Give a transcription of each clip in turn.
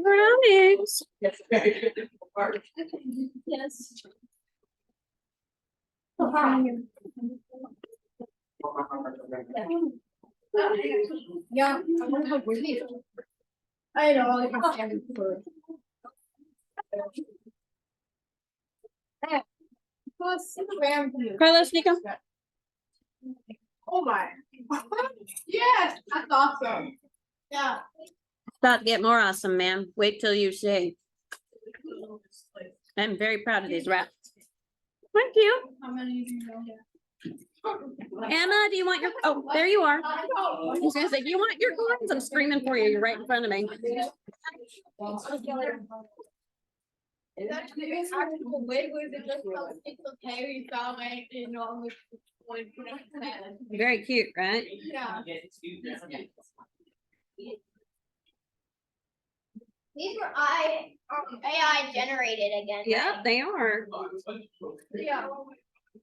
Brownies. Yes. Yeah, I know. Carlos, Nico. Oh my. Yes, that's awesome. Yeah. About to get more awesome, man. Wait till you see. I'm very proud of these wraps. Thank you. How many do you know? Emma, do you want your, oh, there you are. I was gonna say, do you want your corns? I'm screaming for you. You're right in front of me. It's actually the way was it just it's okay, you saw my, you know, Very cute, right? yeah. These were AI generated again. Yeah, right? they are. Yeah.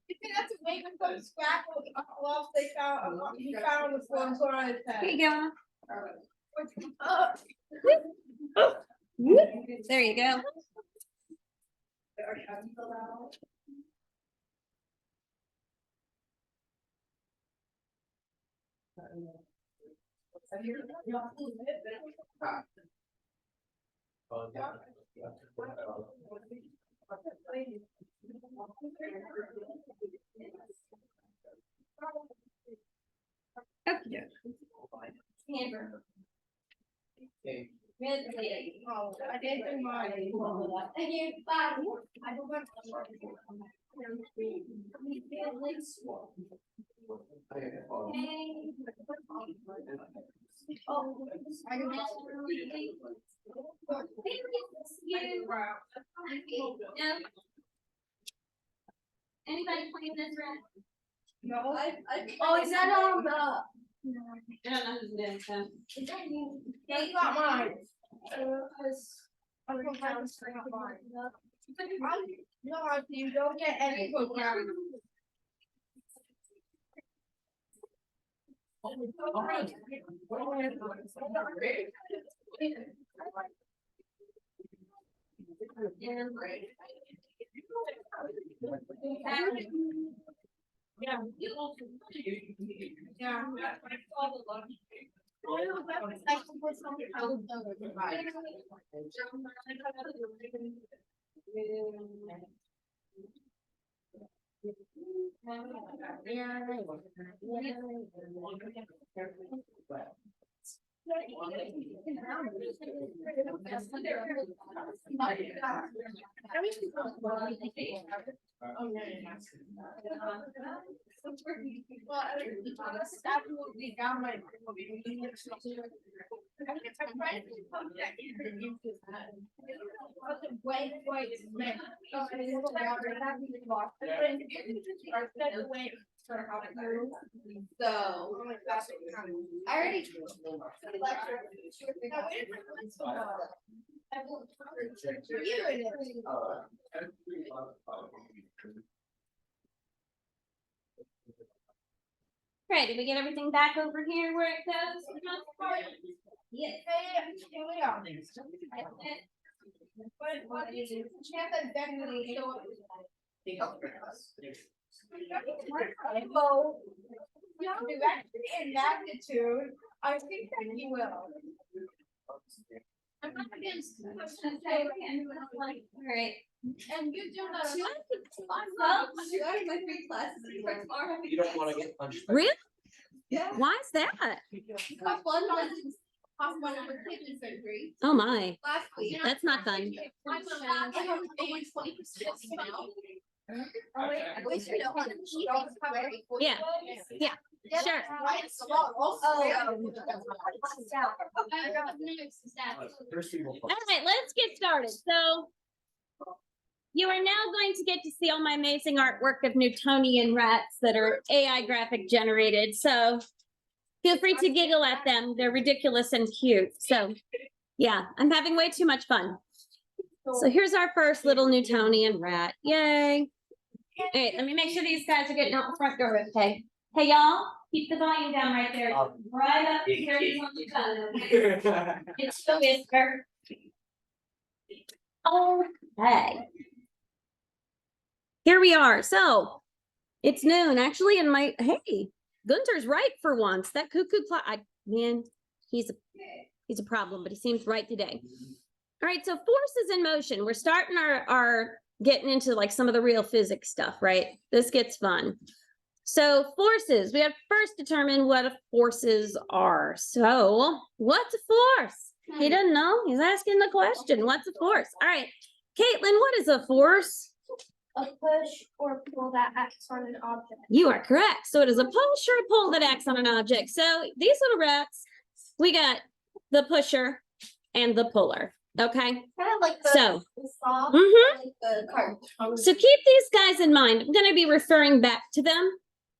You can have to make them from scratch with a glove they found, he found on the floor for his Here head. you go. There you go. Oh, I did do mine. Anybody playing this rat? No, Oh, is that on the? I don't know who's doing so. Is that you? that's not mine. No, you don't get any program. Yeah. So I already. Right, did we get everything back over here where it goes? Yes. Here we are. What is it? Chance that definitely show up. Well, yeah, actually in magnitude, I think that you will. I'm not against. Alright. And you do not. Well, I'm my free classes tomorrow. You don't wanna get punched. Really? Yeah. Why is that? Have fun lessons. Hospital for kidney surgery Oh my, last week. that's not fun. I'm only 20% now. At least you know how to cheat. Yeah. Yeah, sure. All right, let's get started. So you are now going to get to see all my amazing artwork of Newtonian rats that are AI graphic generated. So feel free to giggle at them. They're ridiculous and cute. So yeah, I'm having way too much fun. So here's our first little Newtonian rat. Yay. All right, let me make sure these guys are getting out the front door, okay? Hey, y'all, keep the volume down right there, right up here on the tongue. It's the whisper. Okay. Here we are. So it's noon actually, and hey, Gunter's right for once. That cuckoo clock, man, he's a problem, but he seems right today. All right, so forces in motion. We're starting our getting into like some of the real physics stuff, right? This gets fun. So forces, we have to first determine what forces are. So what's a force? He doesn't know. He's asking the question. What's a force? All right, Caitlin, what is a force? A push or pull that acts on an object. You are correct. So it is a push or a pull that acts on an object. So these little rats, we got the pusher and the puller. Okay. Kind of like the saw, like the cart. So keep these guys in mind. I'm going to be referring back to them.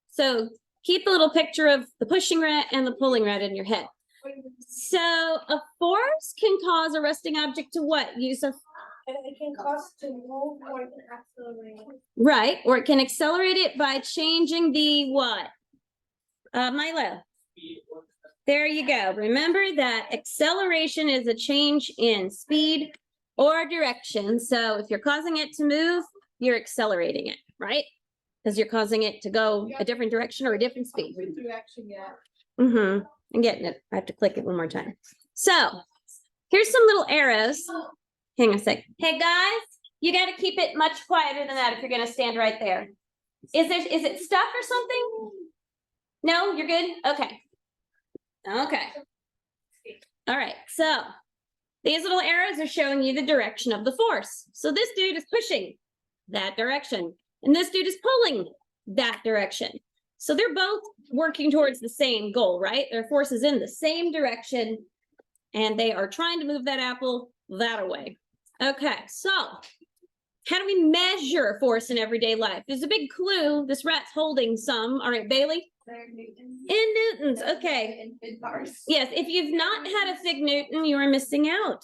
So keep the little picture of the pushing rat and the pulling rat in your head. So a force can cause a resting object to what? Use of It can cause to move or it can accelerate. right, or it can accelerate it by changing the what? Milo. There you go. Remember that acceleration is a change in speed or direction. So if you're causing it to move, you're accelerating it, right? Because you're causing it to go a different direction or a different speed. Direction, yeah. I'm getting it. I have to click it one more time. So here's some little arrows. Hang on a sec. Hey guys, you got to keep it much quieter than that if you're going to stand right there. Is it stuck or something? No, you're good? Okay. Okay. All right. So these little arrows are showing you the direction of the force. So this dude is pushing that direction, and this dude is pulling that direction. So they're both working towards the same goal, right? Their force is in the same direction, and they are trying to move that apple that way. Okay, so how do we measure force in everyday life? There's a big clue. This rat's holding some. All right, Bailey? In newtons, okay. Yes, if you've not had a Fig Newton, you are missing out.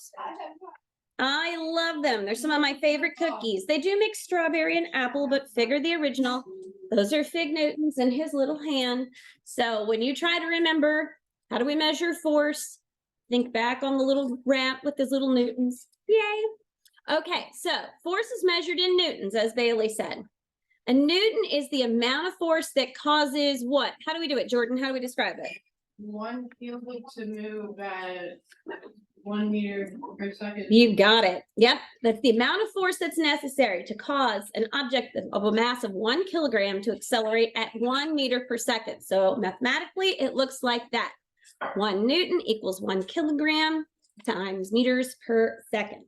I love them. They're some of my favorite cookies. They do mix strawberry and apple, but Fig are the original. Those are Fig Newtons in his little hand. So when you try to remember, how do we measure force? Think back on the little rat with his little newtons. Yay. Okay, so force is measured in newtons, as Bailey said. A newton is the amount of force that causes what? How do we do it, Jordan? How do we describe it? 1 kilo to move at 1 meter per second. You got it. Yep. That's the amount of force that's necessary to cause an object of a mass of 1 kilogram to accelerate at 1 meter per second. So mathematically, it looks like that. 1 Newton equals 1 kilogram times meters per second.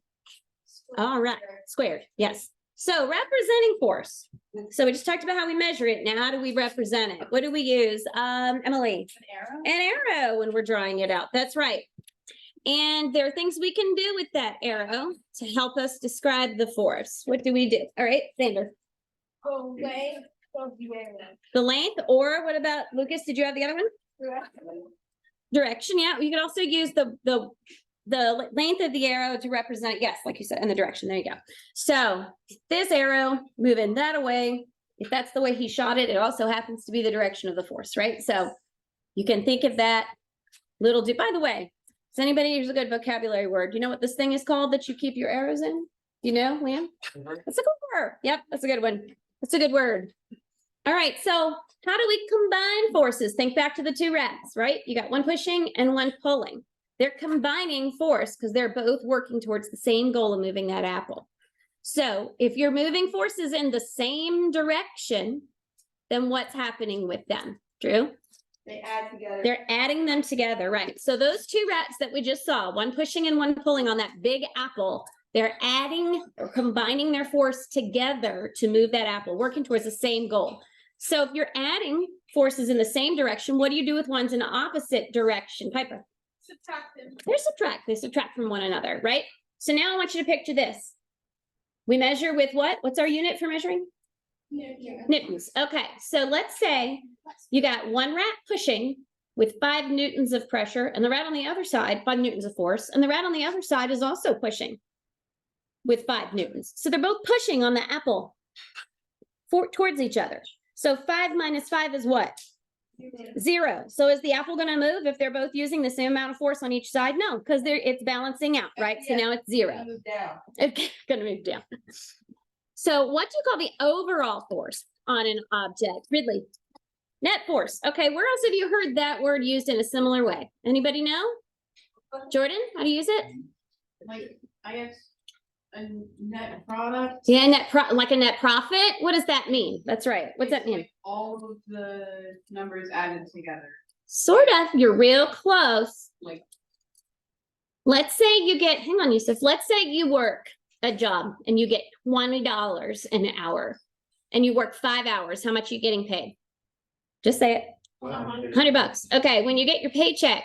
All right. Squared. Yes. So representing force. So we just talked about how we measure it. Now, how do we represent it? What do we use? Emily? An arrow when we're drawing it out. That's right. And there are things we can do with that arrow to help us describe the force. What do we do? All right, Xander. The length of the arrow. The length, or what about Lucas? Did you have the other one? Direction. Yeah, you can also use the length of the arrow to represent, yes, like you said, and the direction. There you go. So this arrow moving that away, if that's the way he shot it, it also happens to be the direction of the force, right? So you can think of that little do. By the way, does anybody use a good vocabulary word? Do you know what this thing is called that you keep your arrows in? Do you know, Liam? That's a good word. Yep, that's a good one. That's a good word. All right, so how do we combine forces? Think back to the two rats, right? You got one pushing and one pulling. They're combining force because they're both working towards the same goal of moving that apple. So if you're moving forces in the same direction, then what's happening with them? Drew? They add together. They're adding them together, right? So those two rats that we just saw, one pushing and one pulling on that big apple, they're adding or combining their force together to move that apple, working towards the same goal. So if you're adding forces in the same direction, what do you do with ones in the opposite direction? Piper? Subtract them. They subtract from one another, right? So now I want you to picture this. We measure with what? What's our unit for measuring? Newtons. Okay, so let's say you got one rat pushing with 5 newtons of pressure, and the rat on the other side, 5 newtons of force, and the rat on the other side is also pushing with 5 newtons. So they're both pushing on the apple towards each other. So 5 minus 5 is what? Zero. So is the apple gonna move if they're both using the same amount of force on each side? No, because it's balancing out, right? So now it's zero. Move down. It's gonna move down. So what do you call the overall force on an object? Ridley? Net force. Okay, where else have you heard that word used in a similar way? Anybody know? Jordan, how do you use it? Like, I guess, a net product. Yeah, like a net profit. What does that mean? That's right. What's that It's mean? like all of the numbers added together, Sort of. You're real close. like, Let's say you get, hang on, Yusuf. Let's say you work a job and you get $20 an hour and you work 5 hours. How much are you getting paid? Just say it. $100. Okay, when you get your paycheck,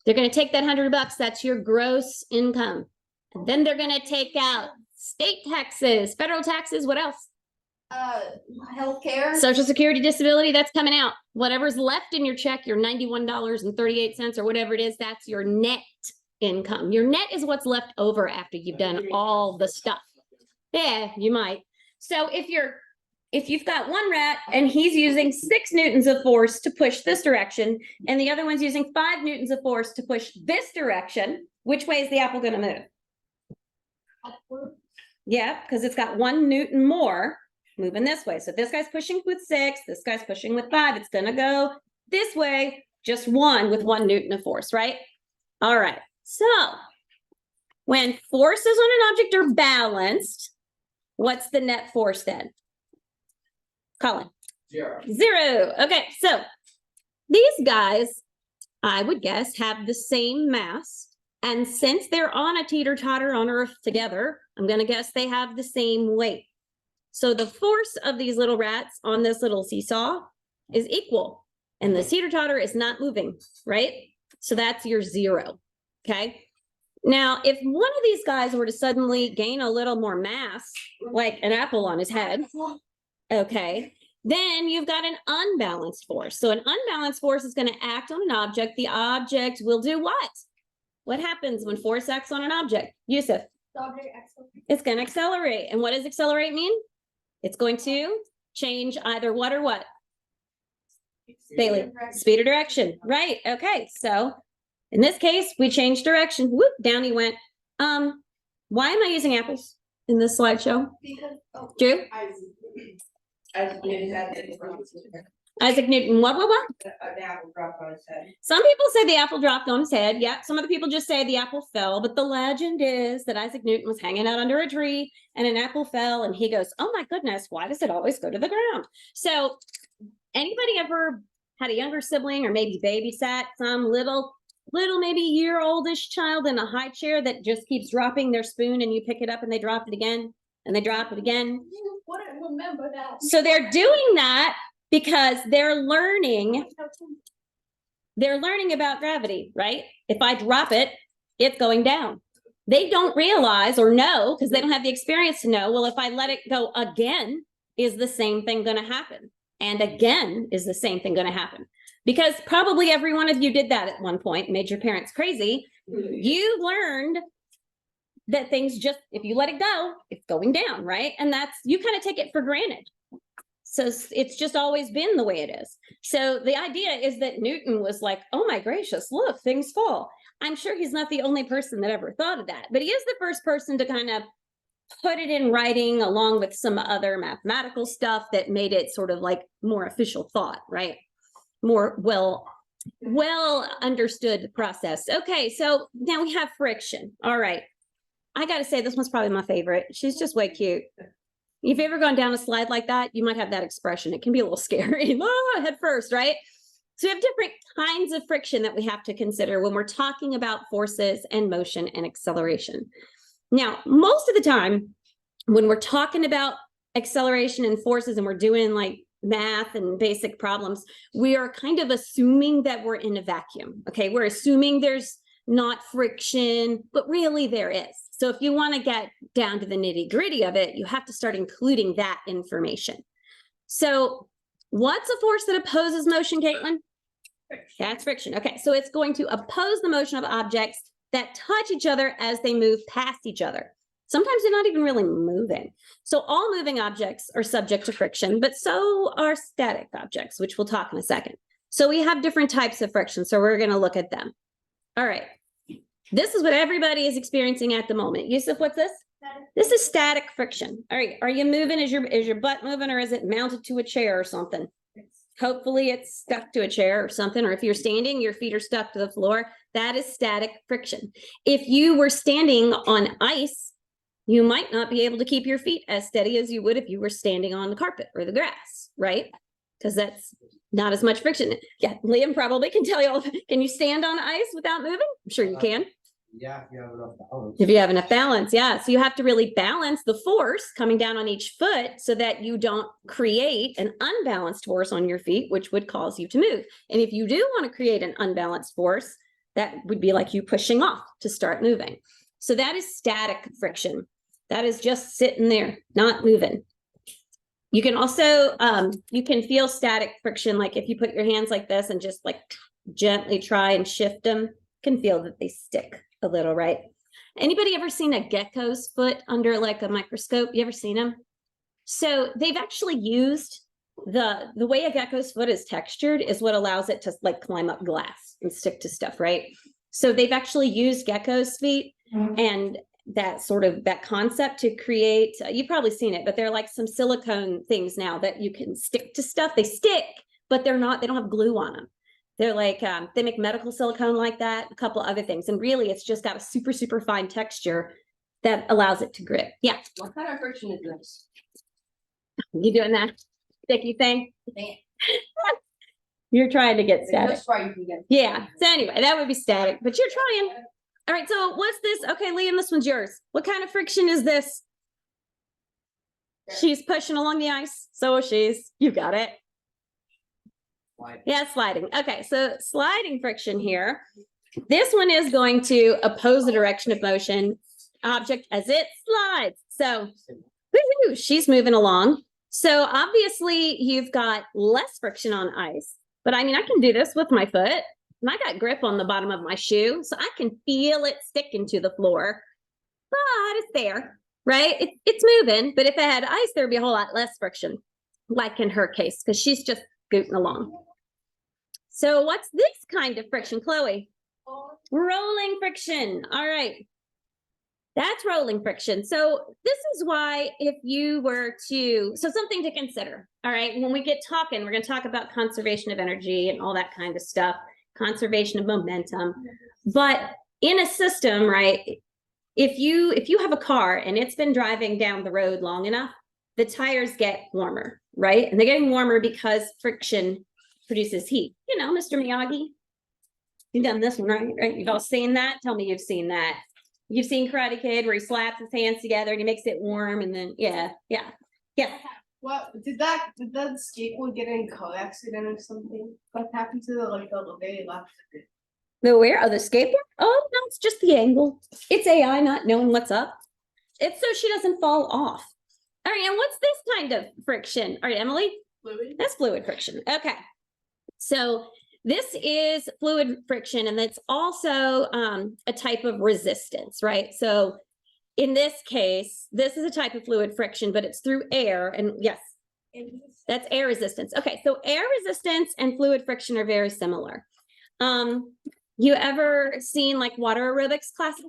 they're going to take that $100. That's your gross income. And then they're going to take out state taxes, federal taxes. What else? Healthcare. Social Security, disability, that's coming out. Whatever's left in your check, your $91.38 or whatever it is, that's your net income. Your net is what's left over after you've done all the stuff. Yeah, you might. So if you've got one rat and he's using 6 newtons of force to push this direction, and the other one's using 5 newtons of force to push this direction, which way is the apple going to move? Yeah, because it's got 1 newton more moving this way. So this guy's pushing with 6, this guy's pushing with 5. It's going to go this way, just 1 with 1 newton of force, right? All right. So when forces on an object are balanced, what's the net force then? Colin? 0. 0. Okay, so these guys, I would guess, have the same mass. And since they're on a teeter-totter on Earth together, I'm going to guess they have the same weight. So the force of these little rats on this little seesaw is equal. And the teeter-totter is not moving, right? So that's your 0. Okay. Now, if one of these guys were to suddenly gain a little more mass, like an apple on his head, okay, then you've got an unbalanced force. So an unbalanced force is going to act on an object. The object will do what? What happens when force acts on an object? Yusuf? It's going to accelerate. And what does accelerate mean? It's going to change either what or what? Bailey, speed or direction. Right. Okay. So in this case, we changed direction. Whoop, down he went. Why am I using apples in this slideshow? Because, Drew? Isaac Newton, what? An apple dropped on his head. Some people say the apple dropped on his head. Yeah, some other people just say the apple fell. But the legend is that Isaac Newton was hanging out under a tree and an apple fell and he goes, oh my goodness, why does it always go to the ground? So anybody ever had a younger sibling or maybe babysat some little maybe year-oldish child in a high chair that just keeps dropping their spoon and you pick it up and they drop it again and they drop it again? You wouldn't remember that. So they're doing that because they're learning about gravity, right? If I drop it, it's going down. They don't realize or know because they don't have the experience to know, well, if I let it go again, is the same thing going to happen? And again, is the same thing going to happen? Because probably every one of you did that at one point, made your parents crazy. You learned that things just, if you let it go, it's going down, right? And that's, you kind of take it for granted. So it's just always been the way it is. So the idea is that Newton was like, oh my gracious, look, things fall. I'm sure he's not the only person that ever thought of that, but he is the first person to kind of put it in writing along with some other mathematical stuff that made it sort of like more official thought, right? More well understood process. Okay, so now we have friction. All right. I got to say, this one's probably my favorite. She's just way cute. If you've ever gone down a slide like that, you might have that expression. It can be a little scary. Head first, right? So we have different kinds of friction that we have to consider when we're talking about forces and motion and acceleration. Now, most of the time, when we're talking about acceleration and forces and we're doing like math and basic problems, we are kind of assuming that we're in a vacuum. Okay, we're assuming there's not friction, but really there is. So if you want to get down to the nitty-gritty of it, you have to start including that information. So what's a force that opposes motion, Caitlin? That's friction. Okay, so it's going to oppose the motion of objects that touch each other as they move past each other. Sometimes they're not even really moving. So all moving objects are subject to friction, but so are static objects, which we'll talk in a second. So we have different types of friction. So we're going to look at them. All right. This is what everybody is experiencing at the moment. Yusuf, what's this? This is static friction. All right. Are you moving? Is your butt moving, or is it mounted to a chair or something? Hopefully it's stuck to a chair or something. Or if you're standing, your feet are stuck to the floor. That is static friction. If you were standing on ice, you might not be able to keep your feet as steady as you would if you were standing on the carpet or the grass, right? Because that's not as much friction. Yeah, Liam probably can tell you all. Can you stand on ice without moving? I'm sure you can. Yeah, if you have enough balance. If you have enough balance, yeah. So you have to really balance the force coming down on each foot so that you don't create an unbalanced force on your feet, which would cause you to move. And if you do want to create an unbalanced force, that would be like you pushing off to start moving. So that is static friction. That is just sitting there, not moving. You can also, you can feel static friction, like if you put your hands like this and just like gently try and shift them, you can feel that they stick a little, right? Anybody ever seen a gecko's foot under like a microscope? You ever seen them? So they've actually used the way a gecko's foot is textured is what allows it to like climb up glass and stick to stuff, right? So they've actually used gecko's feet and that sort of that concept to create, you've probably seen it, but they're like some silicone things now that you can stick to stuff. They stick, but they're not, they don't have glue on them. They're like, they make medical silicone like that, a couple other things. And really it's just got a super, super fine texture that allows it to grip. Yeah. What kind of friction is this? You doing that sticky thing? Dang You're trying to get it. static. Just right, you can get. Yeah. So anyway, that would be static, but you're trying. All right. So what's this? Okay, Liam, this one's yours. What kind of friction is this? She's pushing along the ice. So she's, you got it. Slide. Yeah, sliding. Okay, so sliding friction here. This one is going to oppose the direction of motion object as it slides. So woo-hoo, she's moving along. So obviously you've got less friction on ice, but I mean, I can do this with my foot and I got grip on the bottom of my shoe. So I can feel it sticking to the floor, but it's there, right? It's moving, but if it had ice, there'd be a whole lot less friction, like in her case, because she's just scooting along. So what's this kind of friction, Chloe? Rolling friction. All right. That's rolling friction. So this is why if you were to, so something to consider. All right. When we get talking, we're going to talk about conservation of energy and all that kind of stuff, conservation of momentum. But in a system, right, if you have a car and it's been driving down the road long enough, the tires get warmer, right? And they're getting warmer because friction produces heat. You know, Mr. Miyagi, you've done this one, right? You've all seen that. Tell me you've seen that. You've seen Karate Kid where he slaps his hands together and he makes it warm and then, yeah. What did that skateboard get in a car accident or something? What happened to the very left of it? The where? Oh, the skateboard? Oh, no, it's just the angle. It's AI not knowing what's up. It's so she doesn't fall off. All right, and what's this kind of friction? All right, Emily? Fluid? That's fluid friction. Okay. So this is fluid friction, and it's also a type of resistance, right? So in this case, this is a type of fluid friction, but it's through air. And yes, that's air resistance. Okay, so air resistance and fluid friction are very similar. You ever seen like water aerobics classes?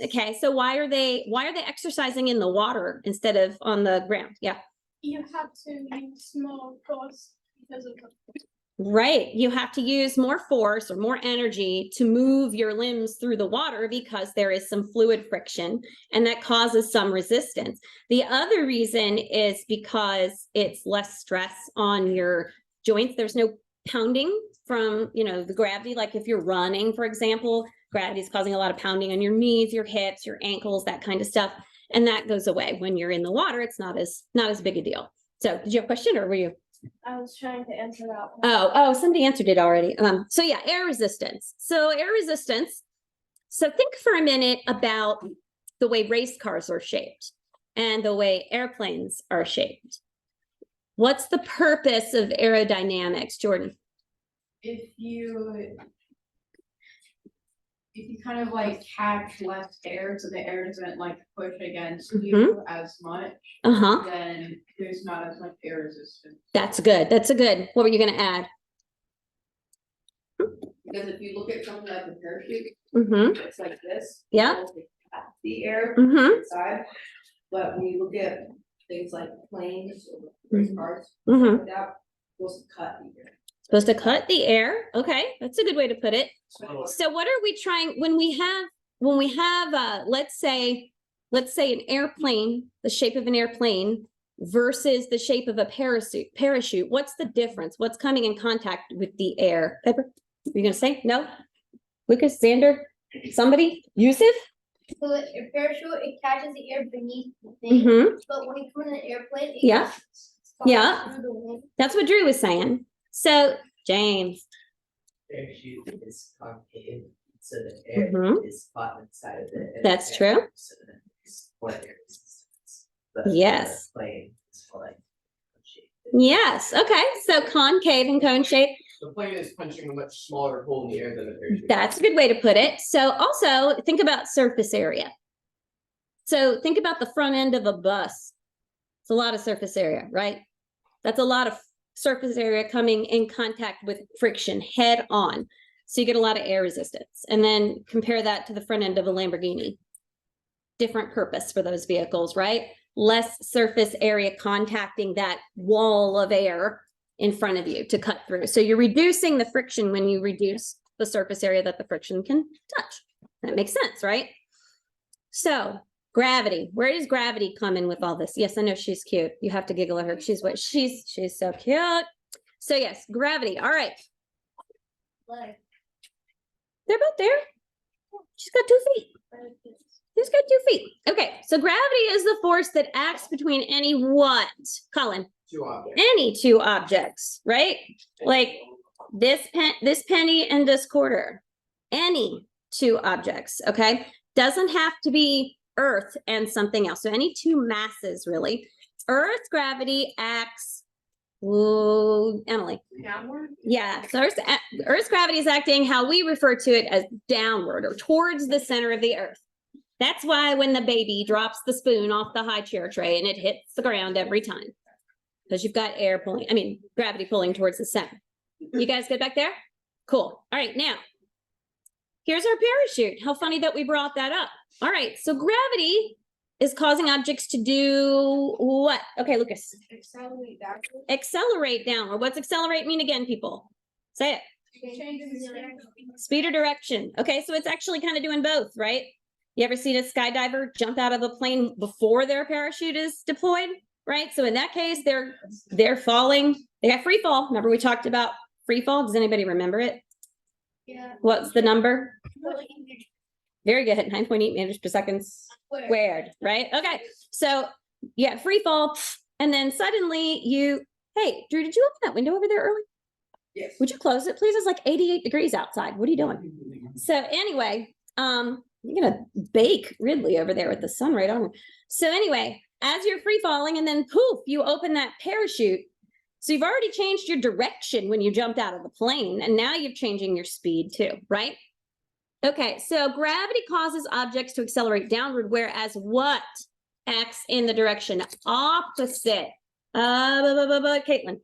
Okay, so why are they exercising in the water instead of on the ground? Yeah. You have to use more force because of Right. You have to use more force or more energy to move your limbs through the water because there is some fluid friction and that causes some resistance. The other reason is because it's less stress on your joints. There's no pounding from, the gravity. Like if you're running, for example, gravity is causing a lot of pounding on your knees, your hips, your ankles, that kind of stuff. And that goes away when you're in the water. It's not as big a deal. So did you have a question or were you? I was trying to answer that one. Oh, somebody answered it already. So yeah, air resistance. So air resistance. So think for a minute about the way race cars are shaped and the way airplanes are shaped. What's the purpose of aerodynamics, Jordan? If you kind of like catch less air, so the air doesn't like push against you as much, then there's not as much air resistance. That's good. That's a good. What were you going to add? Because if you look at something like a parachute, Mm-hmm, it's like this. Yeah. It's at the air mm-hmm, inside, but when you look at things like planes or race Mhm. cars, Mhm. stuff like that, supposed to cut the air. supposed to cut the air. Okay, that's a good way to put it. So what are we trying, when we have, let's say an airplane, the shape of an airplane versus the shape of a parachute, what's the difference? What's coming in contact with the air? Pepper, you gonna say, no? Lucas, Xander, somebody, Yusuf? So the parachute, it catches the air beneath the thing, Mm-hmm, but when you put in an airplane, it Yeah. just flies Yeah. through the wind. that's what Drew was saying. So, James, Parachute is concave, so the air Mhm. is caught inside of it. and That's the true. air- So then it's what air resistance. The Yes. plane is for like. shape. yes, okay, so concave and cone shape. The plane is punching a much smaller hole in the air than the parachute. That's a good way to put it. So also think about surface area. So think about the front end of a bus. It's a lot of surface area, right? That's a lot of surface area coming in contact with friction head on. So you get a lot of air resistance. And then compare that to the front end of a Lamborghini. Different purpose for those vehicles, right? Less surface area contacting that wall of air in front of you to cut through. So you're reducing the friction when you reduce the surface area that the friction can touch. That makes sense, right? So gravity, where does gravity come in with all this? Yes, I know she's cute. You have to giggle at her. She's so cute. So yes, gravity. All right. Like, They're both there. She's got 2 feet. She's got 2 feet. Okay. So gravity is the force that acts between any what? Colin, Two objects. any two objects, right? Like this penny and this quarter, any two objects, okay? Doesn't have to be Earth and something else. So any two masses, really. Earth's gravity acts, ooh, Emily. Downward? Yeah, so Earth's gravity is acting how we refer to it as downward or towards the center of the Earth. That's why when the baby drops the spoon off the high chair tray and it hits the ground every time. Because you've got gravity pulling towards the center. You guys good back there? Cool. All right, now, here's our parachute. How funny that we brought that up. All right, so gravity is causing objects to do what? Okay, Lucas. accelerate backwards. Accelerate downward. What's accelerate mean again, people? Say it. Changes the direction. Speed or direction. Okay, so it's actually kind of doing both, right? You ever seen a skydiver jump out of a plane before their parachute is deployed? Right? So in that case, they're falling. They got free fall. Remember we talked about free fall? Does anybody remember it? Yeah. What's the number? Really, Very good. 9.8 meters per second where- squared, right? Okay. So yeah, free fall. And then suddenly hey, Drew, did you open that window over there early? Yes. Would you close it, please? It's like 88 degrees outside. What are you doing? So anyway, you're gonna bake Ridley over there with the sun right on. So anyway, as you're free falling and then poof, you open that parachute. So you've already changed your direction when you jumped out of the plane, and now you're changing your speed too, right? Okay, so gravity causes objects to accelerate downward, whereas what acts in the direction opposite? Caitlin.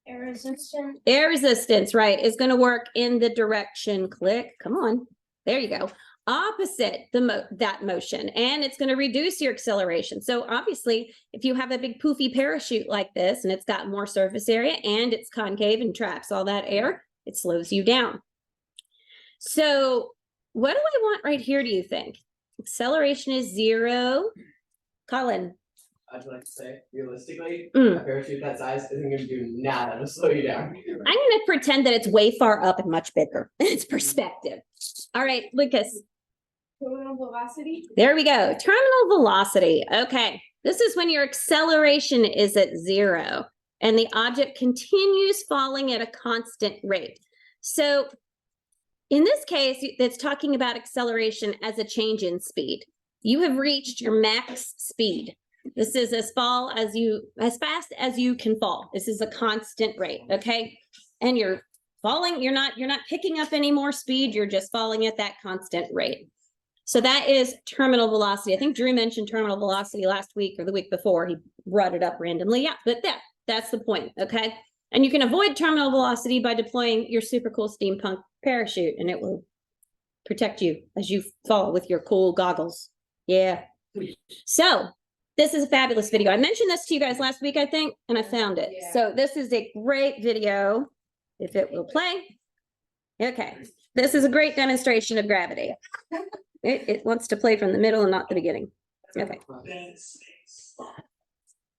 Air resistance. Air resistance, right, is going to work in the direction, click, come on, there you go, opposite that motion, and it's going to reduce your acceleration. So obviously, if you have a big poofy parachute like this, and it's got more surface area, and it's concave and traps all that air, it slows you down. So what do I want right here, do you think? Acceleration is 0. Colin. I'd like to say, realistically, Mm. a parachute that size isn't gonna do nada to slow you down. I'm going to pretend that it's way far up and much bigger. It's perspective. All right, Lucas. Terminal velocity. There we go. Terminal velocity. Okay. This is when your acceleration is at 0 and the object continues falling at a constant rate. So in this case, it's talking about acceleration as a change in speed. You have reached your max speed. This is as fast as you can fall. This is a constant rate. Okay. And you're falling, you're not picking up any more speed. You're just falling at that constant rate. So that is terminal velocity. I think Drew mentioned terminal velocity last week or the week before. He brought it up randomly. Yeah, but that's the point. Okay. And you can avoid terminal velocity by deploying your super cool steampunk parachute, and it will protect you as you fall with your cool goggles. Yeah. So this is a fabulous video. I mentioned this to you guys last week, I think, and I found it. Yeah. So this is a great video, if it will play. Okay, this is a great demonstration of gravity. It wants to play from the middle and not the beginning. Okay. Then space.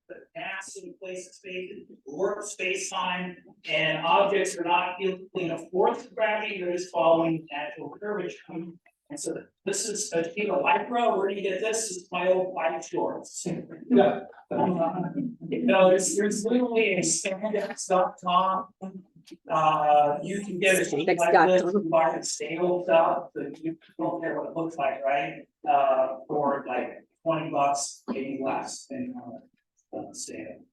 The mass in place of space, warp space time, and objects are not feeling a force of gravity, they're just following natural curvature. And so this is a sheet of Lycra. Where do you get this? This is my old white shorts. No, there's literally a spandex.com. You can get a sheet like this, you buy the stable stuff, so you don't care what it looks like, right? For like $20, maybe less, depending on the stable.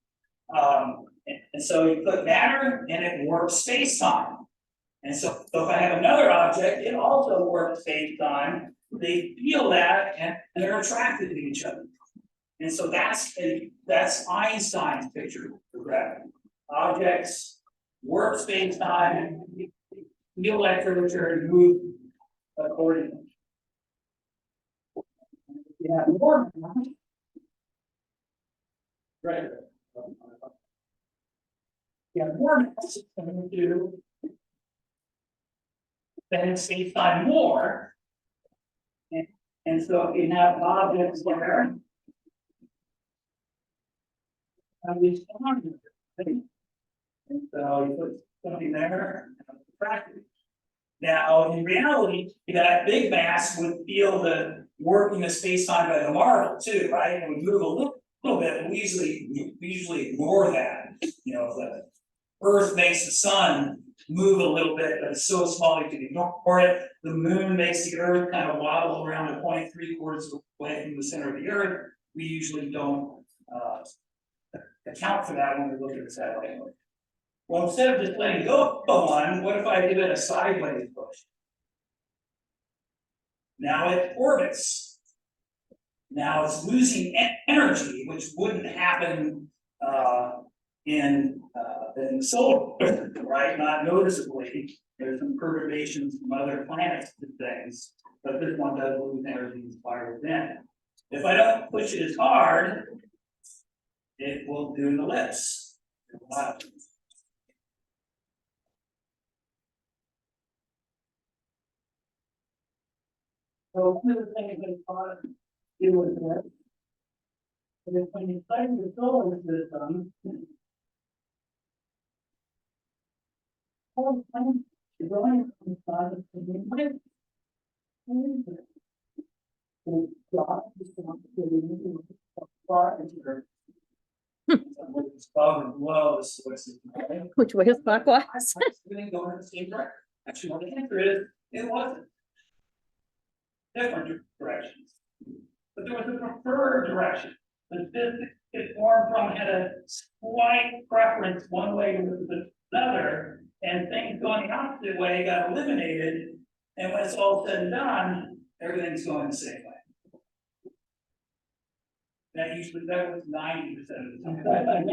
And so you put matter and it warps space time. And so if I have another object, it also warps space time. They feel that and they're attracted to each other. And so that's Einstein's picture for gravity. Objects warp space time, feel that curvature and move accordingly. You have more. Right. You have more mass coming to then space time more. And so if you have objects there. And we spawn them. And so you put something there, and attract it. Now, in reality, that big mass would feel the working of space-time by the marble too, right? And would move a little bit, but we usually ignore that. You know, the Earth makes the sun move a little bit, but it's so small you can ignore it. The moon makes the Earth kind of wobble around a point 3/4 away from the center of the Earth. We usually don't account for that when we look at the satellite. Well, instead of just letting go of one, what if I give it a sideways push? Now it orbits. Now it's losing energy, which wouldn't happen in the solar system, right? Not noticeably. There's some perturbations from other planets and things, but this one does lose energy and spirals in. If I don't push it as hard, it will do an ellipse. So one of the things that taught you was this. Is when you study the solar system, whole thing is only inside of the planet. So God is going to far into Earth. It's above and below the solar system. Which way is clockwise? It's going to go in the same direction. Actually, what the answer is, it wasn't. Different directions. But there was a preferred direction. The physics it formed from had a slight preference one way to another, and things going the opposite way got eliminated. And when it's all said and done, everything's going the same way. That was 90% of the time.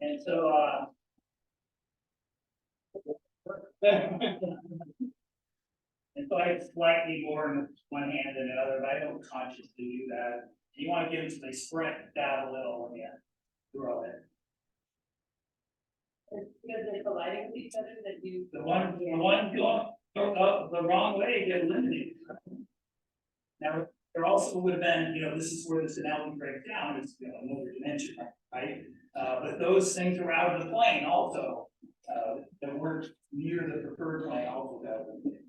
And so, and so I have slightly more in one hand than the other, but I don't consciously do that. You want to give them so they spread out a little when you throw it. Because they're colliding with each other that you. The one going the wrong way get eliminated. Now, there also would have been, this is where this analogy breaks down, it's another dimension, right? But those things are out of the plane also, that weren't near the preferred plane also got eliminated.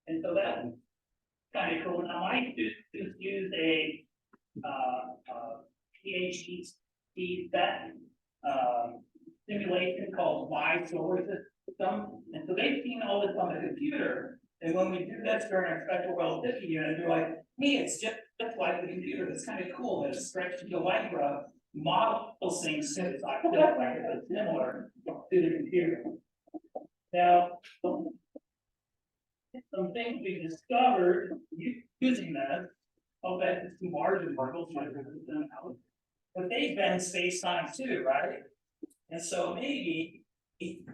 And so that's kind of cool. Now I just use a PhD set simulation called My Solar System. And so they've seen all this on the computer. And when we do this during our special relativity unit, they're like, hey, it's just like the computer. That's kind of cool. It's stretched to Lycra models things since I feel like it's similar to the computer. Now, some things we discovered using this. Oh, that is two larger marbles, might have written them out. But they bend space-time too, right? And so maybe you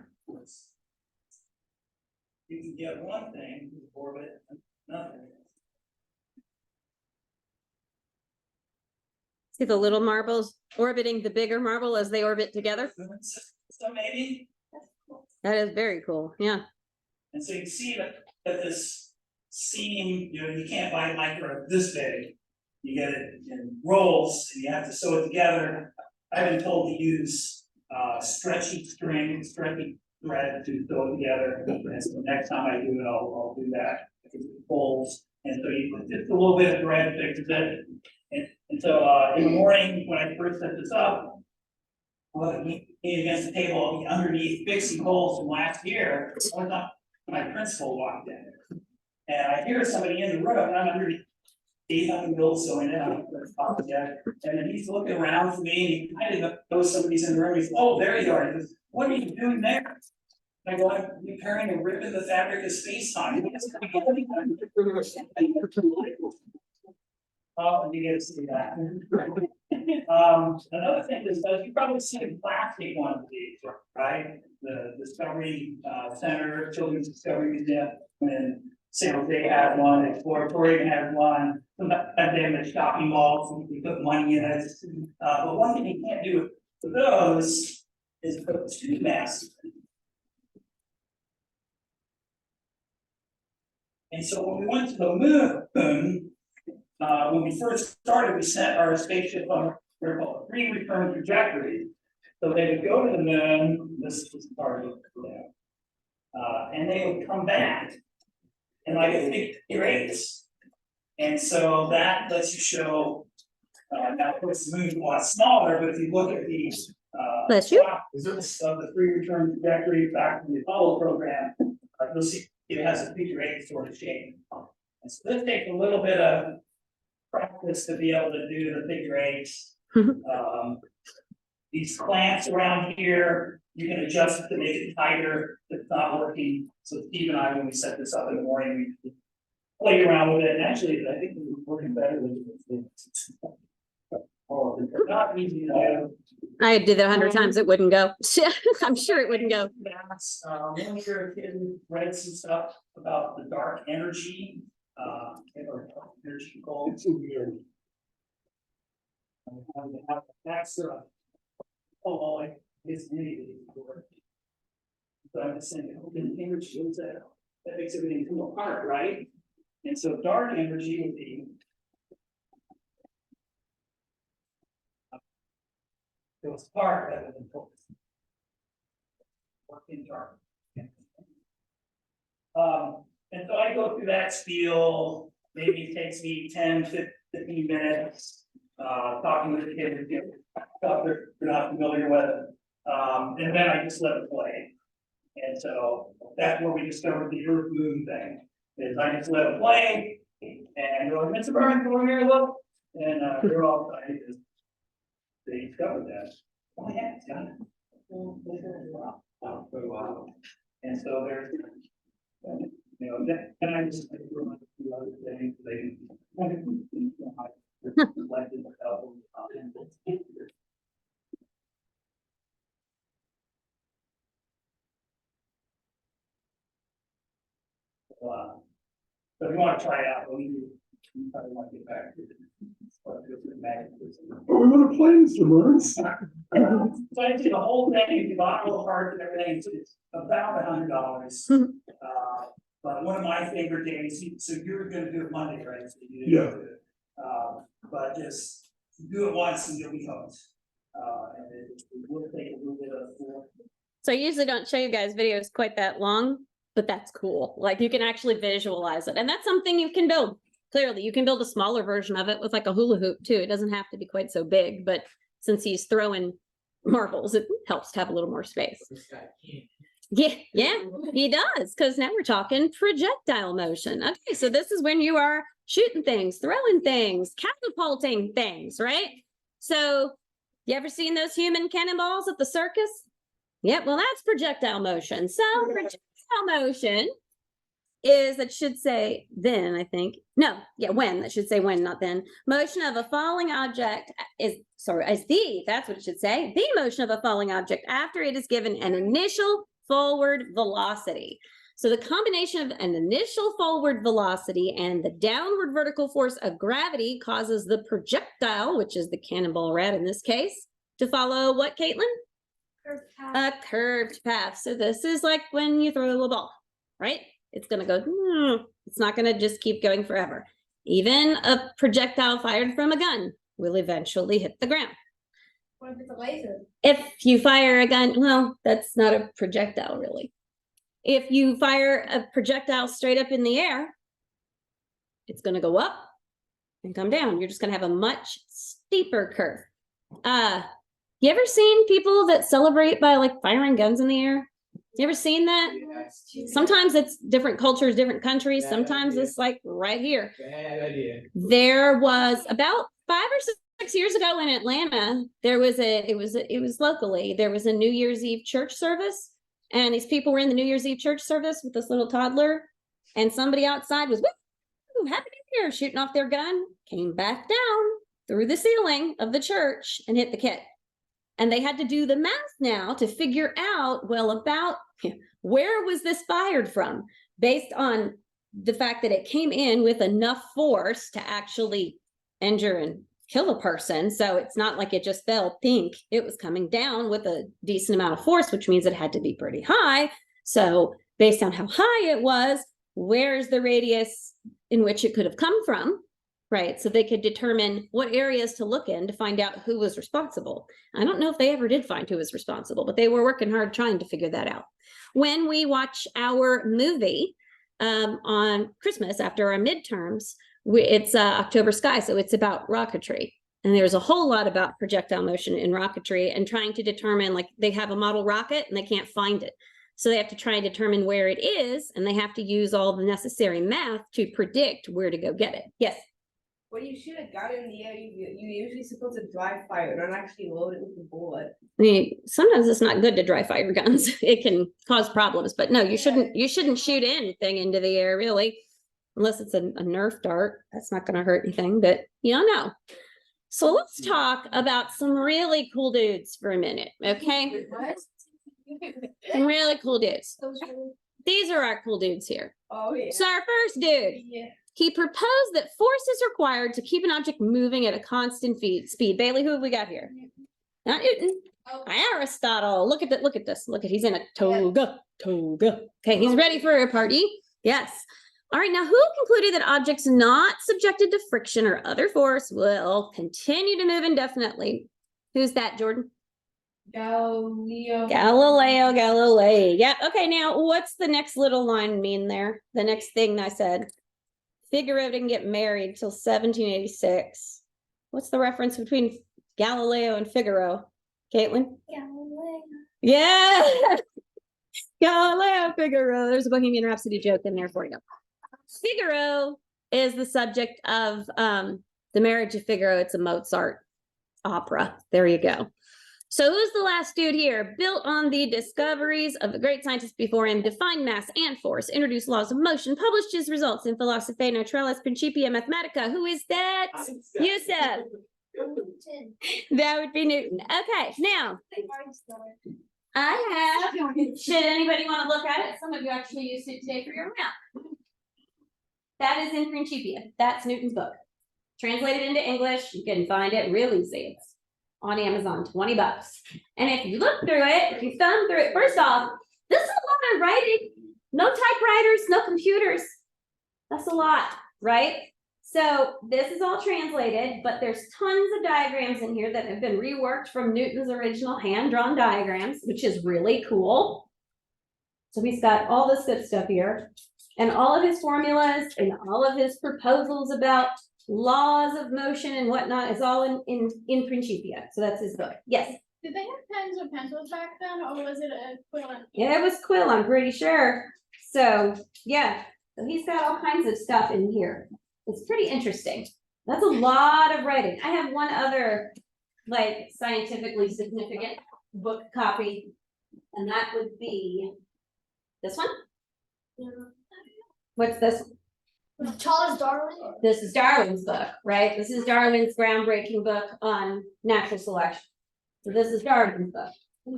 can get one thing to orbit another. See the little marbles orbiting the bigger marble as they orbit together? So maybe, That is very cool, yeah. and so you can see that this seam, you can't buy a micro this big. You get it in rolls and you have to sew it together. I've been told to use stretchy stretchy thread to sew it together. And so next time I do it, I'll do that. Because it folds. And so just a little bit of thread fixes it. And so in the morning, when I first set this up, against the table underneath fixing holes from last year, my principal walked in. And I hear somebody in the room, and I'm underneath. He's on the middle sewing it out, and then he's looking around for me, and he kind of knows somebody's in the room. He's, oh, there you are. He goes, what are you doing there? And I go, I'm repairing a rip in the fabric of space-time. Oh, and you get to see that. Another thing is, you probably see a plastic one of these, right? The Discovery Center, Children's Discovery Museum, and San Jose had one, Exploratorium had one, sometimes they have the shopping malls, and you put money in it. But one thing you can't do with those is put two masks. And so when we went to the moon, when we first started, we sent our spaceship on what are called free return trajectory. So they would go to the moon, this is part of it, and they would come back in like a figure eights. And so that lets you show, now of course the moon's a lot smaller, but if you look at the Bless you. of the free return trajectory back from the Apollo program, you'll see it has a figure eight sort of shape. And so this takes a little bit of practice to be able to do the figure eights. These clamps around here, you can adjust it to make it tighter if it's not working. So Steve and I, when we set this up in the morning, we played around with it, and actually, I think it was working better than all of it. Not easy to do. I did that 100 times, it wouldn't go. I'm sure it wouldn't go. One year kid read some stuff about the dark energy, energy goals. That's oh, it's needed. So I'm just saying, the energy is that makes everything come apart, right? And so dark energy would be goes apart rather than focus. Working dark. And so I go through that spiel, maybe it takes me 10, 15 minutes, talking with the kids, stuff they're not familiar with. And then I just let it play. And so that's where we discovered the Earth Moon thing. Is I just let it play, and they're like, Mr. Burns, come over here, look. And they're all excited because they discovered that. Oh yeah, it's done. Wow. And so there's, you know, and I just remind you other things they. Wow. So if you want to try it out, you probably want to get back to it. Oh, we want to play, Mr. Burns. So I did the whole thing, you bought all the parts and everything, it's about $100. But one of my favorite days, so you're gonna do it Monday, right? So you didn't do it. But just do it once and you'll be hooked. And it will take a little bit of. So I usually don't show you guys videos quite that long, but that's cool. Like you can actually visualize it. And that's something you can build. Clearly, you can build a smaller version of it with like a hula hoop too. It doesn't have to be quite so big, but since he's throwing marbles, it helps to have a little more space. Yeah, he does. Because now we're talking projectile motion. Okay, so this is when you are shooting things, throwing things, catapulting things, right? So you ever seen those human cannonballs at the circus? Yep, well, that's projectile motion. So projectile motion is that should say then, I think. No, yeah, when, that should say when, not then. Motion of a falling object that's what it should say. The motion of a falling object after it is given an initial forward velocity. So the combination of an initial forward velocity and the downward vertical force of gravity causes the projectile, which is the cannonball rat in this case, to follow what, Caitlin? A curved path. So this is like when you throw a ball, right? It's going to go, it's not going to just keep going forever. Even a projectile fired from a gun will eventually hit the ground. What if it's a laser? If you fire a gun, well, that's not a projectile really. If you fire a projectile straight up in the air, it's going to go up and come down. You're just going to have a much steeper curve. You ever seen people that celebrate by like firing guns in the air? You ever seen that? Sometimes it's different cultures, different countries. Bad Sometimes idea. it's like right here. Bad idea. There was about 5 or 6 years ago in Atlanta, it was locally, there was a New Year's Eve church service. And these people were in the New Year's Eve church service with this little toddler. And somebody outside was, woo, happy New Year, shooting off their gun, came back down through the ceiling of the church and hit the kid. And they had to do the math now to figure out, well, about where was this fired from based on the fact that it came in with enough force to actually injure and kill a person. So it's not like it just fell pink. It was coming down with a decent amount of force, which means it had to be pretty high. So based on how high it was, where's the radius in which it could have come from? Right. So they could determine what areas to look in to find out who was responsible. I don't know if they ever did find who was responsible, but they were working hard trying to figure that out. When we watch our movie on Christmas after our midterms, it's October Sky. So it's about rocketry. And there's a whole lot about projectile motion in rocketry and trying to determine, like they have a model rocket and they can't find it. So they have to try and determine where it is. And they have to use all the necessary math to predict where to go get it. Yes. When you shoot a gun in the air, you usually supposed to dry fire, not actually load it with a bullet. I mean, sometimes it's not good to dry fire guns. It can cause problems, but no, you shouldn't shoot anything into the air really, unless it's a Nerf dart. That's not going to hurt anything, but you don't know. So let's talk about some really cool dudes for a minute, okay? Some really cool dudes. These are our cool dudes here. Oh yeah. So our first dude, Yeah. he proposed that force is required to keep an object moving at a constant speed. Bailey, who have we got here? Not Newton. Aristotle. Look at that. Look at this. Look at, he's in a toga. Okay, he's ready for a party. Yes. All right, now who concluded that objects not subjected to friction or other force will continue to move indefinitely? Who's that, Jordan? Galileo. Galileo Galilei. Yep. Okay, now what's the next little line mean there? The next thing I said. Figaro didn't get married till 1786. What's the reference between Galileo and Figaro? Caitlin? Galileo. Yeah. Galileo Figaro. There's a Bohemian Rhapsody joke in there for you. Figaro is the subject of The Marriage of Figaro. It's a Mozart opera. There you go. So who's the last dude here? Built on the discoveries of the great scientists before him, defined mass and force, introduced laws of motion, published his results in Philosophiae Naturalis Principia Mathematica. Who is that? Yusuf. That would be Newton. Okay, now I have, should anybody want to look at it? Some of you actually used it today for your math. That is in Principia. That's Newton's book. Translated into English, you can find it real easy. It's on Amazon, $20. And if you look through it, if you thumb through it, first off, this is a lot of writing. No typewriters, no computers. That's a lot, right? So this is all translated, but there's tons of diagrams in here that have been reworked from Newton's original hand-drawn diagrams, which is really cool. So he's got all this good stuff here, and all of his formulas and all of his proposals about laws of motion and whatnot is all in Principia. So that's his book. Yes. Did they have pens or pencils back then, or was it a quill? Yeah, it was quill, I'm pretty sure. So yeah, so he's got all kinds of stuff in here. It's pretty interesting. That's a lot of writing. I have one other like scientifically significant book copy, and that would be this one. What's this? Charles Darwin. This is Darwin's book, right? This is Darwin's groundbreaking book on natural selection. So this is Darwin's book.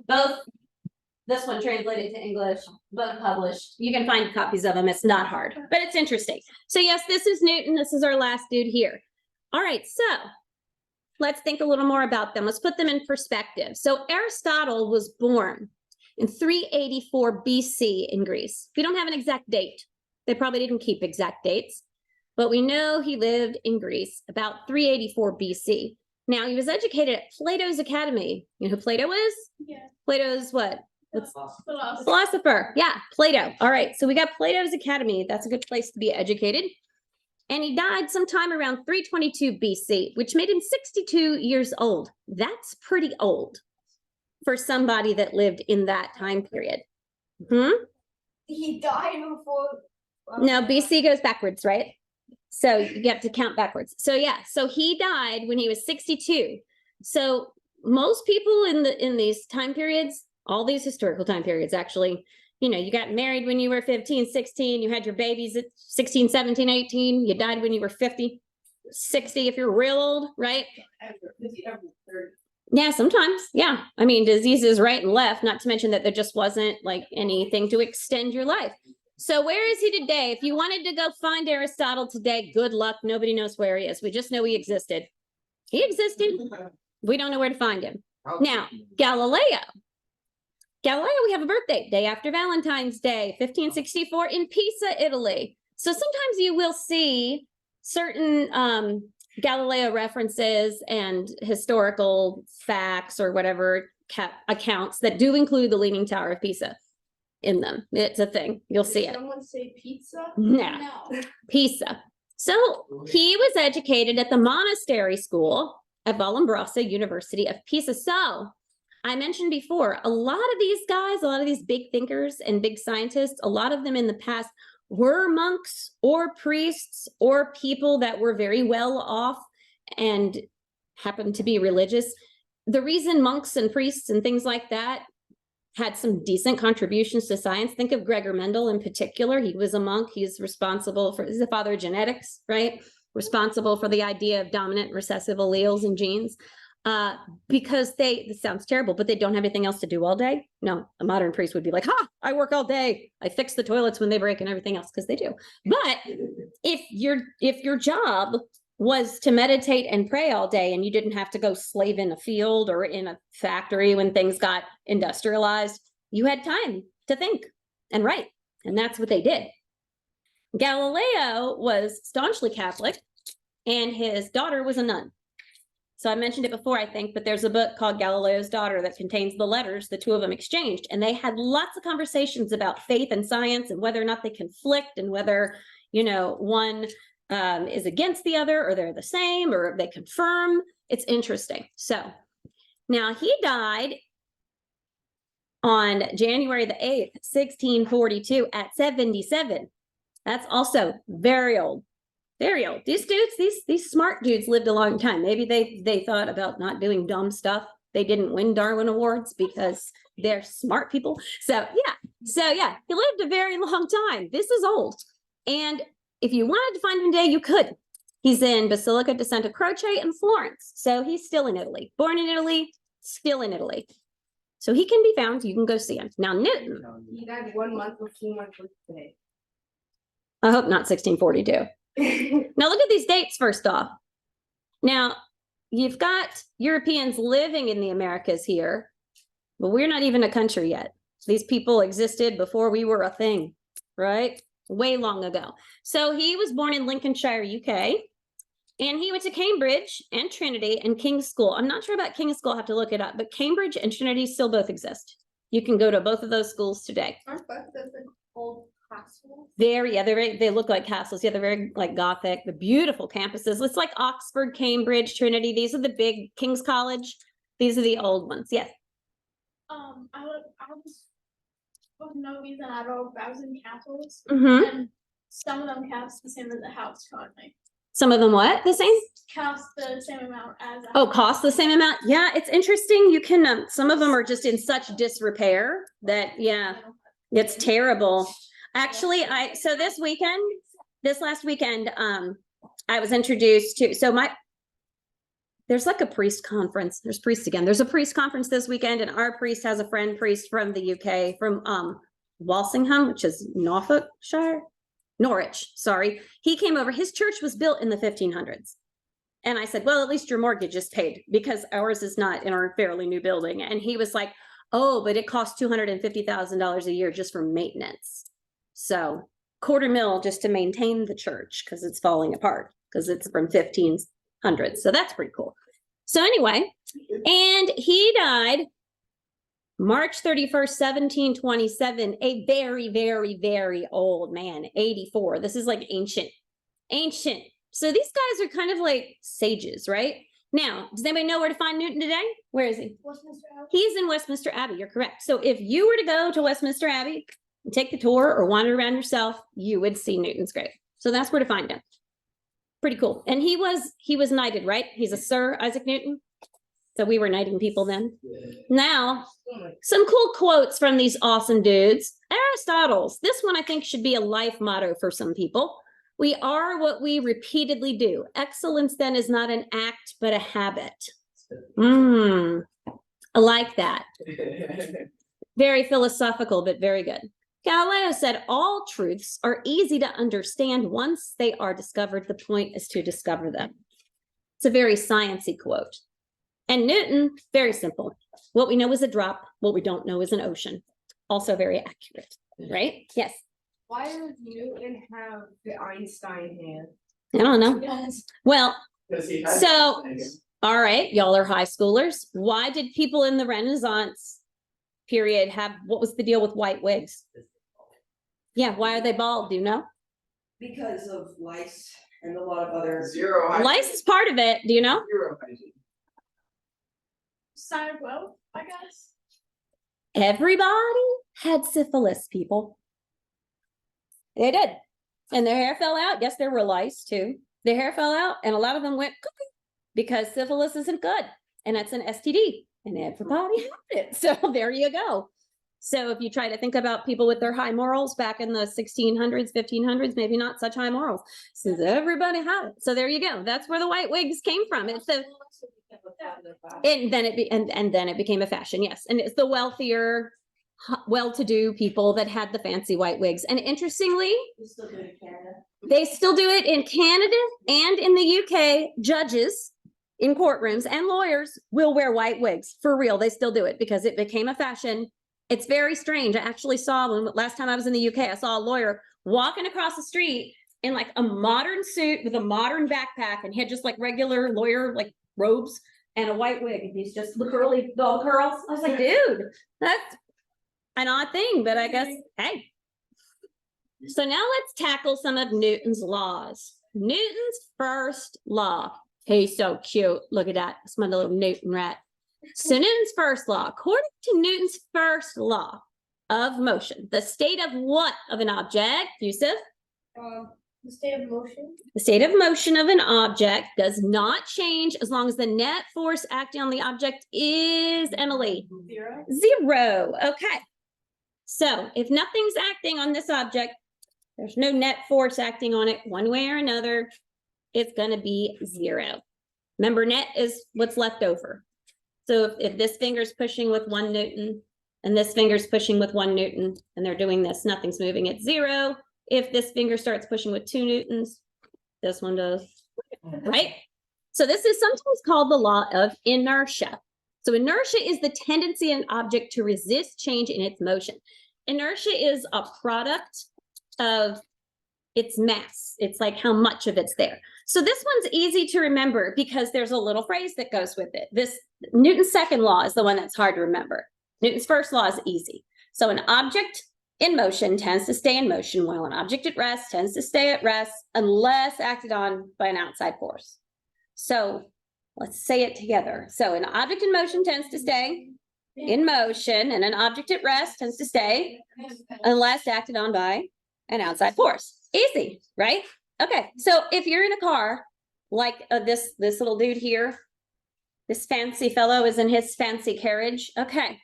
Both, this one translated to English, both published. You can find copies of them. It's not hard, but it's interesting. So yes, this is Newton. This is our last dude here. All right, so let's think a little more about them. Let's put them in perspective. So Aristotle was born in 384 BC in Greece. We don't have an exact date. They probably didn't keep exact dates, but we know he lived in Greece about 384 BC. Now, he was educated at Plato's Academy. You know who Plato is? Yeah. Plato's what? What's Philosophy. philosopher? Yeah, Plato. All right, so we got Plato's Academy. That's a good place to be educated. And he died sometime around 322 BC, which made him 62 years old. That's pretty old for somebody that lived in that time period. He died before. No, BC goes backwards, right? So you have to count backwards. So yeah, so he died when he was 62. So most people in these time periods, all these historical time periods, actually, you know, you got married when you were 15, 16, you had your babies at 16, 17, 18, you died when you were 50, 60 if you're real old, right? Yeah, sometimes. Yeah. I mean, diseases right and left, not to mention that there just wasn't like anything to extend your life. So where is he today? If you wanted to go find Aristotle today, good luck. Nobody knows where he is. We just know he existed. He existed. We don't know where to find him. Now, Galileo. Galileo, we have a birthday, day after Valentine's Day, 1564 in Pisa, Italy. So sometimes you will see certain Galileo references and historical facts or whatever accounts that do include the Leaning Tower of Pisa in them. It's a thing. You'll see it. Someone say pizza? No, No. Pisa. So he was educated at the monastery school at Vallombrosa University of Pisa. So I mentioned before, a lot of these guys, a lot of these big thinkers and big scientists, a lot of them in the past were monks or priests or people that were very well off and happened to be religious. The reason monks and priests and things like that had some decent contributions to science. Think of Gregor Mendel in particular. He was a monk. He's responsible for, he's the father of genetics, right? Responsible for the idea of dominant and recessive alleles and genes. Because this sounds terrible, but they don't have anything else to do all day. No, a modern priest would be like, ha, I work all day. I fix the toilets when they break and everything else, because they do. But if your job was to meditate and pray all day and you didn't have to go slave in a field or in a factory when things got industrialized, you had time to think and write. And that's what they did. Galileo was staunchly Catholic and his daughter was a nun. So I mentioned it before, I think, but there's a book called Galileo's Daughter that contains the letters the two of them exchanged. And they had lots of conversations about faith and science and whether or not they conflict and whether, you know, one is against the other or they're the same or they confirm. It's interesting. So now he died on January the 8th, 1642 at 77. That's also very old. Very old. These dudes, these smart dudes lived a long time. Maybe they thought about not doing dumb stuff. They didn't win Darwin Awards because they're smart people. So yeah, he lived a very long time. This is old. And if you wanted to find him today, you could. He's in Basilica di Santa Croce in Florence. So he's still in Italy. Born in Italy, still in Italy. So he can be found. You can go see him. Now Newton. He died 1 month before my birthday. I hope not 1642. Now look at these dates first off. Now you've got Europeans living in the Americas here, but we're not even a country yet. These people existed before we were a thing, right? Way long ago. So he was born in Lincolnshire, UK, and he went to Cambridge and Trinity and King's School. I'm not sure about King's School, I'll have to look it up, but Cambridge and Trinity still both exist. You can go to both of those schools today. Aren't both those like old castles? They look like castles. Yeah, they're very like Gothic. The beautiful campuses. It's like Oxford, Cambridge, Trinity. These are the big King's College. These are the old ones. Yes. I was for no reason at all browsing castles, Mm-hmm. and some of them cost the same as a house currently. Some of them what? The same? Cost the same amount as a Oh, house. cost the same amount? Yeah, it's interesting. You can, some of them are just in such disrepair that, yeah, it's terrible. Actually, this last weekend, I was introduced to, there's like a priest conference. There's priests again. There's a priest conference this weekend, and our priest has a friend priest from the UK, from Walsingham, which is Norwich, sorry. He came over. His church was built in the 1500s. And I said, well, at least your mortgage is paid, because ours is not in our fairly new building. And he was like, oh, but it costs $250,000 a year just for maintenance. So $250,000 just to maintain the church, because it's falling apart, because it's from 1500s. So that's pretty cool. So anyway, and he died March 31st, 1727, a very, very, very old man, 84. This is like ancient. So these guys are kind of like sages, right? Now, does anybody know where to find Newton today? Where is he? Westminster Abbey. He's in Westminster Abbey. You're correct. So if you were to go to Westminster Abbey and take the tour or wander around yourself, you would see Newton's grave. So that's where to find him. Pretty cool. And he was knighted, right? He's a Sir Isaac Newton. So we were knighting people then. Now, some cool quotes from these awesome dudes. Aristotle's. This one I think should be a life motto for some people. We are what we repeatedly do. Excellence then is not an act, but a habit. I like that. Very philosophical, but very good. Galileo said, all truths are easy to understand once they are discovered. The point is to discover them. It's a very sciencey quote. And Newton, very simple. What we know is a drop. What we don't know is an ocean. Also very accurate, right? Yes. Why does Newton have the Einstein hand? I don't know. Well, Because he had- so, all right, y'all are high schoolers. Why did people in the Renaissance period what was the deal with white wigs? Yeah, why are they bald? Do you know? Because of lice and a lot of other. Zero hygiene. Lice is part of it. Do you know? Zero hygiene. Sign of wealth, I guess. Everybody had syphilis, people. They did. And their hair fell out. Yes, there were lice too. Their hair fell out, and a lot of them went cuckoo because syphilis isn't good. And that's an STD. And everybody had it. So there you go. So if you try to think about people with their high morals back in the 1600s, 1500s, maybe not such high morals, since everybody had it. So there you go. That's where the white wigs came from. It's the and then it became a fashion, yes. And it's the wealthier, well-to-do people that had the fancy white wigs. And interestingly, We still do it in Canada. they still do it in Canada and in the UK. Judges in courtrooms and lawyers will wear white wigs. For real, they still do it because it became a fashion. It's very strange. I actually saw last time I was in the UK, I saw a lawyer walking across the street in like a modern suit with a modern backpack, and he had just like regular lawyer like robes and a white wig, and he's just the all curls. I was like, dude, that's an odd thing, but I guess, hey. So now let's tackle some of Newton's laws. Newton's first law. He's so cute. Look at that. It's my little Newton rat. So Newton's first law, according to Newton's first law of motion, the state of what of an object, Yusuf? The state of motion. The state of motion of an object does not change as long as the net force acting on the object is, Emily? Zero. Zero. Okay. So if nothing's acting on this object, there's no net force acting on it one way or another, it's going to be zero. Remember, net is what's left over. So if this finger's pushing with 1 Newton and this finger's pushing with 1 Newton and they're doing this, nothing's moving at 0. If this finger starts pushing with 2 Newtons, this one does, right? So this is sometimes called the law of inertia. So inertia is the tendency in an object to resist change in its motion. Inertia is a product of its mass. It's like how much of it's there. So this one's easy to remember because there's a little phrase that goes with it. This Newton's second law is the one that's hard to remember. Newton's first law is easy. So an object in motion tends to stay in motion, while an object at rest tends to stay at rest unless acted on by an outside force. So let's say it together. So an object in motion tends to stay in motion, and an object at rest tends to stay unless acted on by an outside force. Easy, right? Okay, so if you're in a car, like this little dude here, this fancy fellow is in his fancy carriage. Okay,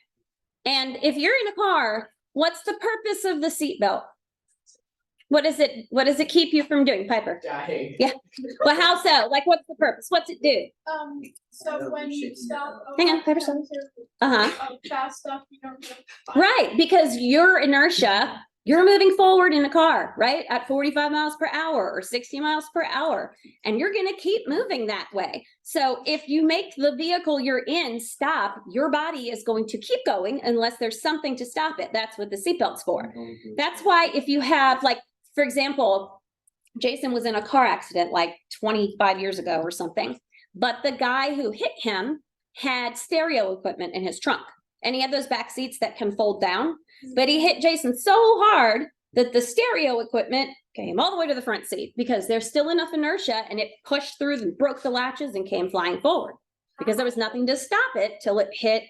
and if you're in a car, what's the purpose of the seatbelt? What does it keep you from doing, Piper? Dying. Yeah. Well, how so? Like, what's the purpose? What's it do? So when you stop. Hang on, Piper, stop. Uh-huh. Fast stuff, you don't. Right, because your inertia, you're moving forward in a car, right? At 45 miles per hour or 60 miles per hour, and you're gonna keep moving that way. So if you make the vehicle you're in stop, your body is going to keep going unless there's something to stop it. That's what the seatbelt's for. That's why if you have, like, for example, Jason was in a car accident like 25 years ago or something, but the guy who hit him had stereo equipment in his trunk. And he had those back seats that can fold down, but he hit Jason so hard that the stereo equipment came all the way to the front seat because there's still enough inertia, and it pushed through and broke the latches and came flying forward because there was nothing to stop it till it hit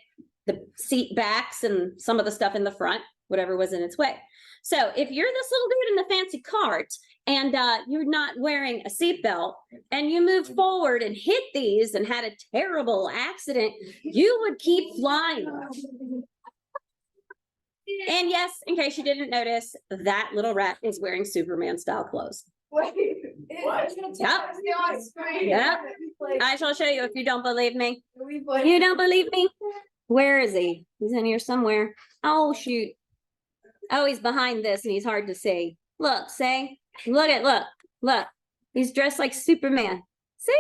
the seat backs and some of the stuff in the front, whatever was in its way. So if you're this little dude in the fancy cart and you're not wearing a seatbelt and you move forward and hit these and had a terrible accident, you would keep flying. And yes, in case you didn't notice, that little rat is wearing Superman style clothes. What? Yep. Yep. I shall show you if you don't believe me. You You don't believe me? Where is he? He's in here somewhere. Oh, shoot. Oh, he's behind this and he's hard to see. Look, say, look. He's dressed like Superman. See?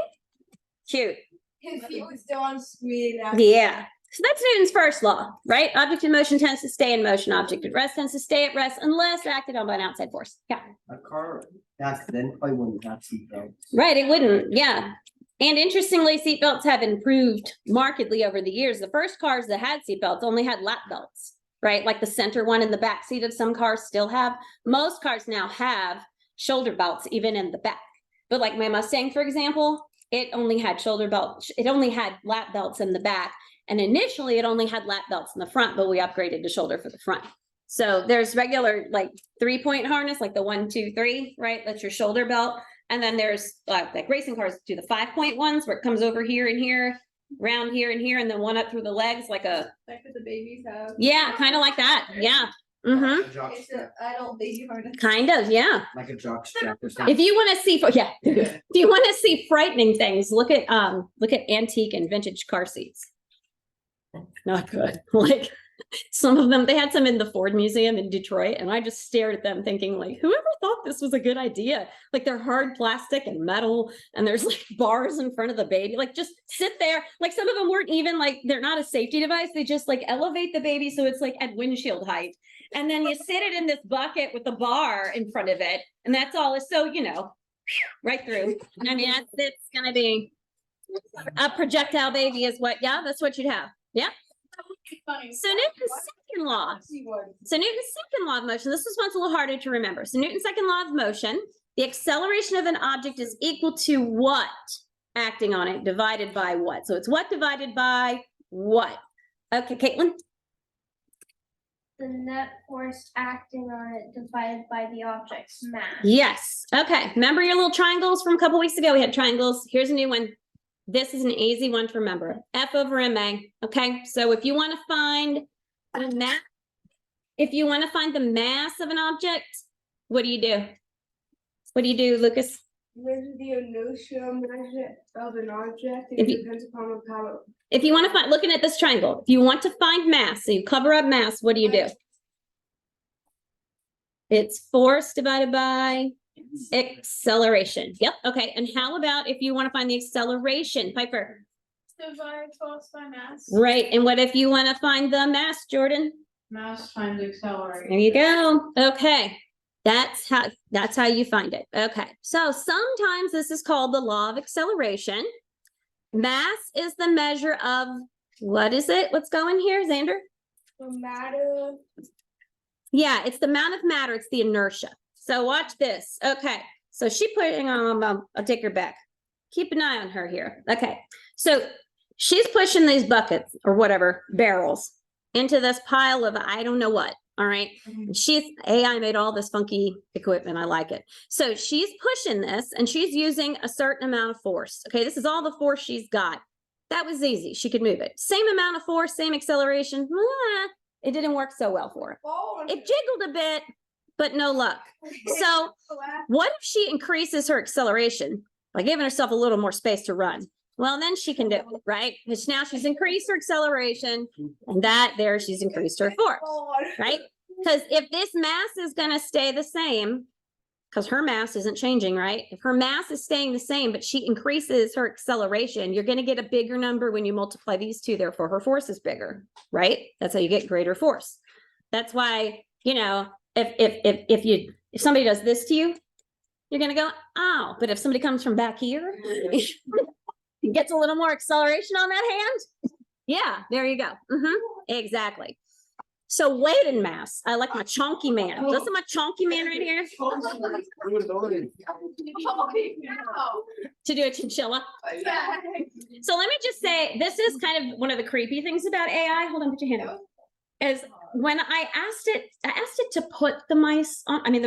Cute. His feet was still on screen. Yeah. So that's Newton's first law, right? Object in motion tends to stay in motion. Object at rest tends to stay at rest unless acted on by an outside force. Yeah. A car accident probably wouldn't have seatbelts. Right, it wouldn't, yeah. And interestingly, seatbelts have improved markedly over the years. The first cars that had seatbelts only had lap belts, right? Like the center one in the back seat of some cars still have. Most cars now have shoulder belts even in the back. But like my Mustang, for example, it only had shoulder belts. It only had lap belts in the back. And initially it only had lap belts in the front, but we upgraded to shoulder for the front. So there's regular like 3-point harness, like the 1, 2, 3, right? That's your shoulder belt. And then there's like racing cars do the 5-point ones where it comes over here and here, around here and here, and then one up through the legs like a, Like what the babies have. yeah, kind of like that. Yeah. Mm-hmm. A jock It's strap, an adult baby harness. Kind of, yeah. like a jock strap or something. If you want to see, yeah, if you want to see frightening things, look at antique and vintage car seats. Not good. Like some of them, they had some in the Ford Museum in Detroit, and I just stared at them thinking, like, whoever thought this was a good idea? Like they're hard plastic and metal, and there's like bars in front of the baby. Like just sit there. Like some of them weren't even like, they're not a safety device. They just like elevate the baby so it's like at windshield height. And then you sit it in this bucket with the bar in front of it, and that's all. So, you know, right through. I mean, it's gonna be a projectile baby is what, yeah, that's what you'd have. Yeah. So Newton's second law. So Newton's second law of motion, this one's a little harder to remember. So Newton's second law of motion, the acceleration of an object is equal to what acting on it divided by what? So it's what divided by what? Okay, Caitlin? The net force acting on it divided by the object's mass. Yes. Okay. Remember your little triangles from a couple weeks ago? We had triangles. Here's a new one. This is an easy one to remember. F over MA. Okay. So if you want to find the mass, the mass of an object, what do you do? What do you do, Lucas? Measure the inertia measure of an object. If It you- depends upon the power. If you want to find, looking at this triangle, if you want to find mass, so you cover up mass, what do? It's force divided by acceleration. Yep. Okay. And how about if you want to find the acceleration, Piper? Divide force by mass. Right. And what if you want to find the mass, Jordan? Mass times acceleration. There you go. Okay. That's how you find it. Okay. So sometimes this is called the law of acceleration. Mass is the measure of, what is it? What's going here, Xander? The matter. Yeah, it's the amount of matter. It's the inertia. So watch this. Okay. So she putting on, I'll take her back. Keep an eye on her here. Okay. So she's pushing these buckets or whatever, barrels into this pile of, I don't know what. All right. And AI made all this funky equipment. I like it. So she's pushing this and she's using a certain amount of force. Okay. This is all the force she's got. That was easy. She could move it. Same amount of force, same acceleration. It didn't work so well for her. It jiggled a bit, but no luck. So what if she increases her acceleration by giving herself a little more space to run? Well, then she can do it, right? Because now she's increased her acceleration, and there she's increased her force, right? Because if this mass is going to stay the same, because her mass isn't changing, right? If her mass is staying the same, but she increases her acceleration, you're going to get a bigger number when you multiply these two. Therefore, her force is bigger, right? That's how you get greater force. That's why, you know, if somebody does this to you, you're going to go, ow. But if somebody comes from back here, gets a little more acceleration on that hand. Yeah, there you go. Exactly. So weight and mass. I like my chunky man. Listen to my chunky man right here. To do a chinchilla. So let me just say, this is kind of one of the creepy things about AI. Hold on, put your hand up. Is when I asked it to put the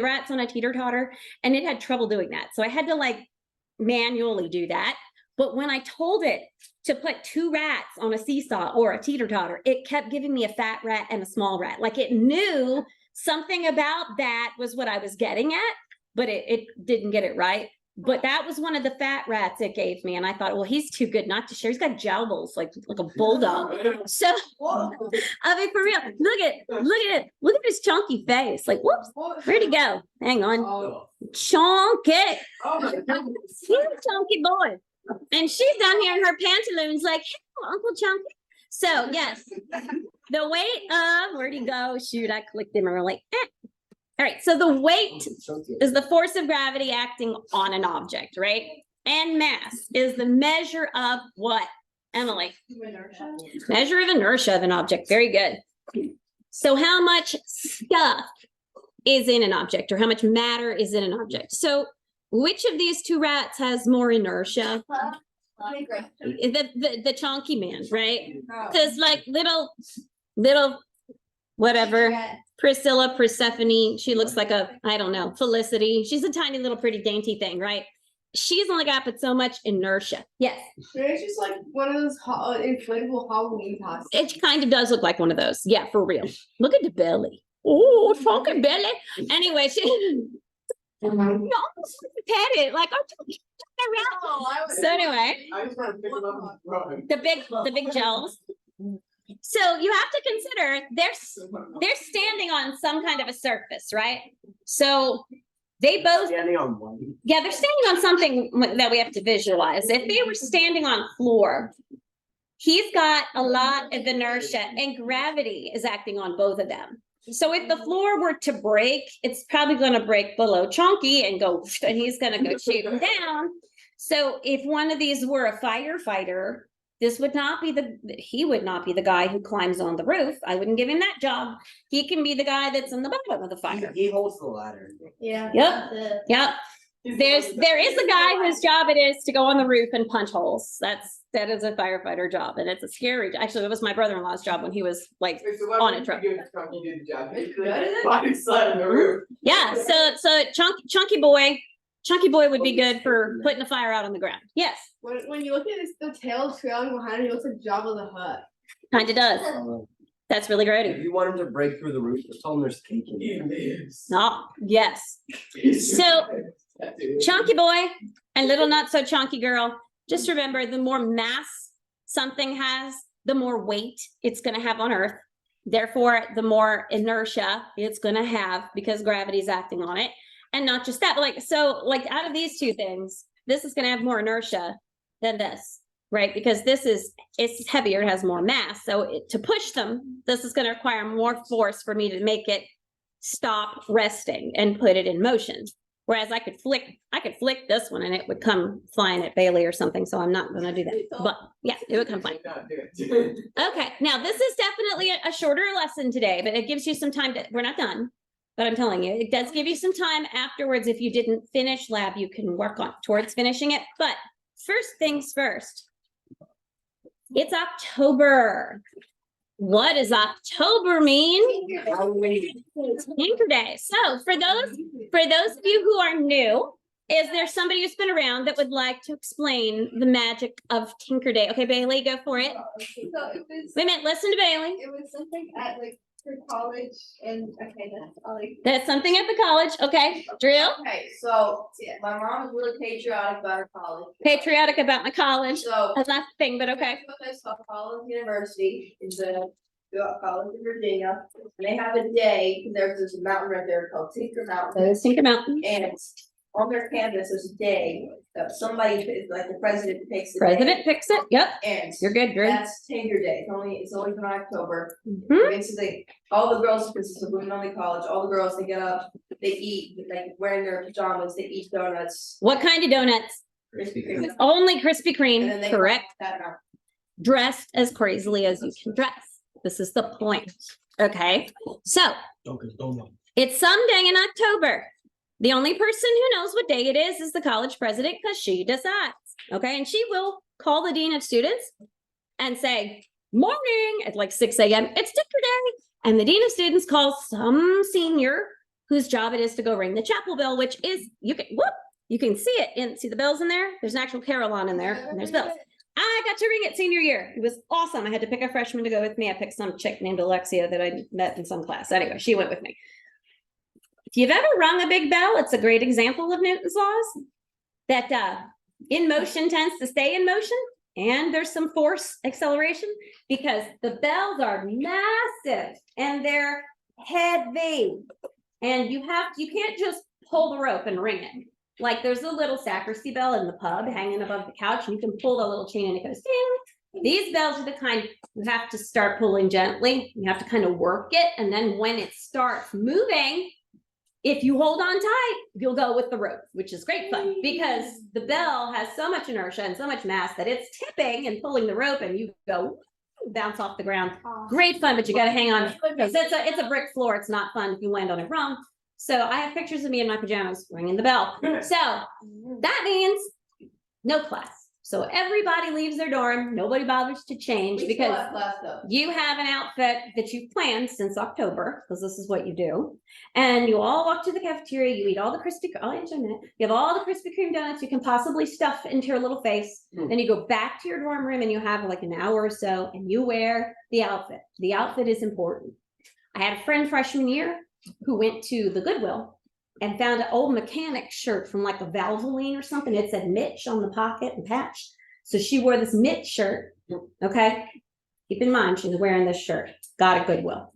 rats on a teeter-totter, and it had trouble doing that. So I had to like manually do that. But when I told it to put 2 rats on a seesaw or a teeter-totter, it kept giving me a fat rat and a small rat. Like it knew something about that was what I was getting at, but it didn't get it right. But that was one of the fat rats it gave me. And I thought, well, he's too good not to share. He's got jowls like a bulldog. So I mean, for real, look at his chunky face. Like, whoops, where'd he go? Hang on. Chunky. He's a chunky boy. And she's down here in her pantaloons like, hey, Uncle Chunky. So yes, the weight of, where'd he go? Shoot, I clicked him early. All right, so the weight is the force of gravity acting on an object, right? And mass is the measure of what, Emily? Inertia. Measure of inertia of an object. Very good. So how much stuff is in an object, or how much matter is in an object? So which of these 2 rats has more inertia? The chunky man, right? Because like little whatever, Priscilla, Persephone, she looks like a, I don't know, Felicity. She's a tiny little pretty dainty thing, right? She's only got but so much inertia. Yes. It's just like one of those inflatable Halloween costumes. It kind of does look like one of those. Yeah, for real. Look at the belly. Oh, funky belly. Anyway, she you almost pet it like, oh, so anyway, I just want to pick them up and throw them. the big gels. So you have to consider they're standing on some kind of a surface, right? So they both Standing on one. yeah, they're standing on something that we have to visualize. If they were standing on floor, he's got a lot of inertia and gravity is acting on both of them. So if the floor were to break, it's probably going to break below Chunky and go, and he's going to go shoot him down. So if one of these were a firefighter, this would not be he would not be the guy who climbs on the roof. I wouldn't give him that job. He can be the guy that's in the bottom of the fire. He holds the ladder. Yeah. Yep. Yep. There is a guy whose job it is to go on the roof and punch holes. That is a firefighter job, and it's a scary. Actually, it was my brother-in-law's job when he was like on a truck. Chunky did the job. Body slide on the roof. Yeah. So Chunky boy would be good for putting the fire out on the ground. Yes, When you look at this, the tail trailing behind it, it looks like Jabba the Hutt. kind of does. That's really If great. you want him to break through the roof, just tell him there's cake in He there. lives. Oh, yes. So Chunky boy and little not so chunky girl. Just remember, the more mass something has, the more weight it's going to have on Earth. Therefore, the more inertia it's going to have because gravity is acting on it. And not just that, but out of these 2 things, this is going to have more inertia than this, right? Because it's heavier, it has more mass. So to push them, this is going to require more force for me to make it stop resting and put it in motion. Whereas I could flick this one and it would come flying at Bailey or something. So I'm not going to do that. But yeah, it would come flying. Okay, now this is definitely a shorter lesson today, but it gives you some time we're not done, but I'm telling you, it does give you some time afterwards. If you didn't finish lab, you can work towards finishing it. But first things first, it's October. What does October mean? Tinker Day. So for those of you who are new, is there somebody who's been around that would like to explain the magic of Tinker Day? Okay, Bailey, go for it. So it was, Wait a minute, listen to Bailey. it was something at like for college and, okay, that's all I. That's something at the college. Okay, Drew, Okay, so, yeah, my mom is really patriotic about her college. patriotic about my college. So. That's not the thing, but okay. I saw Collins University is a college in Virginia, and they have a day, there's a mountain right there called Tinker Mountain. Let's think about And on their campus, there's a day that somebody, like the president takes the day. President picks it. Yep, And you're good, Drew. that's Tinker Day. It's always in October. Mhm. Basically, all the girls, because it's a women only college, all the girls, they get up, they eat, like wearing their pajamas, they eat donuts, What kind of donuts? Krispy Kreme. Only Krispy And Kreme, then they. correct? That mountain. Dressed as crazily as you can dress. This is the point. Okay, so it's someday in October. The only person who knows what day it is the college president because she decides. Okay, and she will call the dean of students and say, morning at like 6 a.m. It's Tinker Day. And the dean of students calls some senior whose job it is to go ring the chapel bell, which is you can see it and see the bells in there. There's an actual carol on in there, and there's bells. I got to ring it senior year. It was awesome. I had to pick a freshman to go with me. I picked some chick named Alexia that I met in some class. Anyway, she went with me. If you've ever rung a big bell, it's a great example of Newton's laws that in motion tends to stay in motion, and there's some force acceleration because the bells are massive and they're heavy, and you can't just pull the rope and ring it. Like there's a little sacristy bell in the pub hanging above the couch, and you can pull the little chain and it goes ding. These bells are the kind you have to start pulling gently. You have to kind of work it, and then when it starts moving, if you hold on tight, you'll go with the rope, which is great fun because the bell has so much inertia and so much mass that it's tipping and pulling the rope, and you go bounce off the ground. Great fun, but you got to hang on because it's a brick floor. It's not fun if you land on it wrong. So I have pictures of me in my pajamas ringing the bell. So that means no class. So everybody leaves their dorm. Nobody bothers to change We still because have class though. you have an outfit that you've planned since October, because this is what you do. And you all walk to the cafeteria, you eat all the I'll answer in a minute. You have all the Krispy Kreme donuts you can possibly stuff into your little face. Then you go back to your dorm room and you have like an hour or so and you wear the outfit. The outfit is important. I had a friend freshman year who went to the Goodwill and found an old mechanic shirt from like a Valvoline or something. It said Mitch on the pocket and patch. So she wore this Mitch shirt. Okay. Keep in mind, she's wearing this shirt. Got at Goodwill.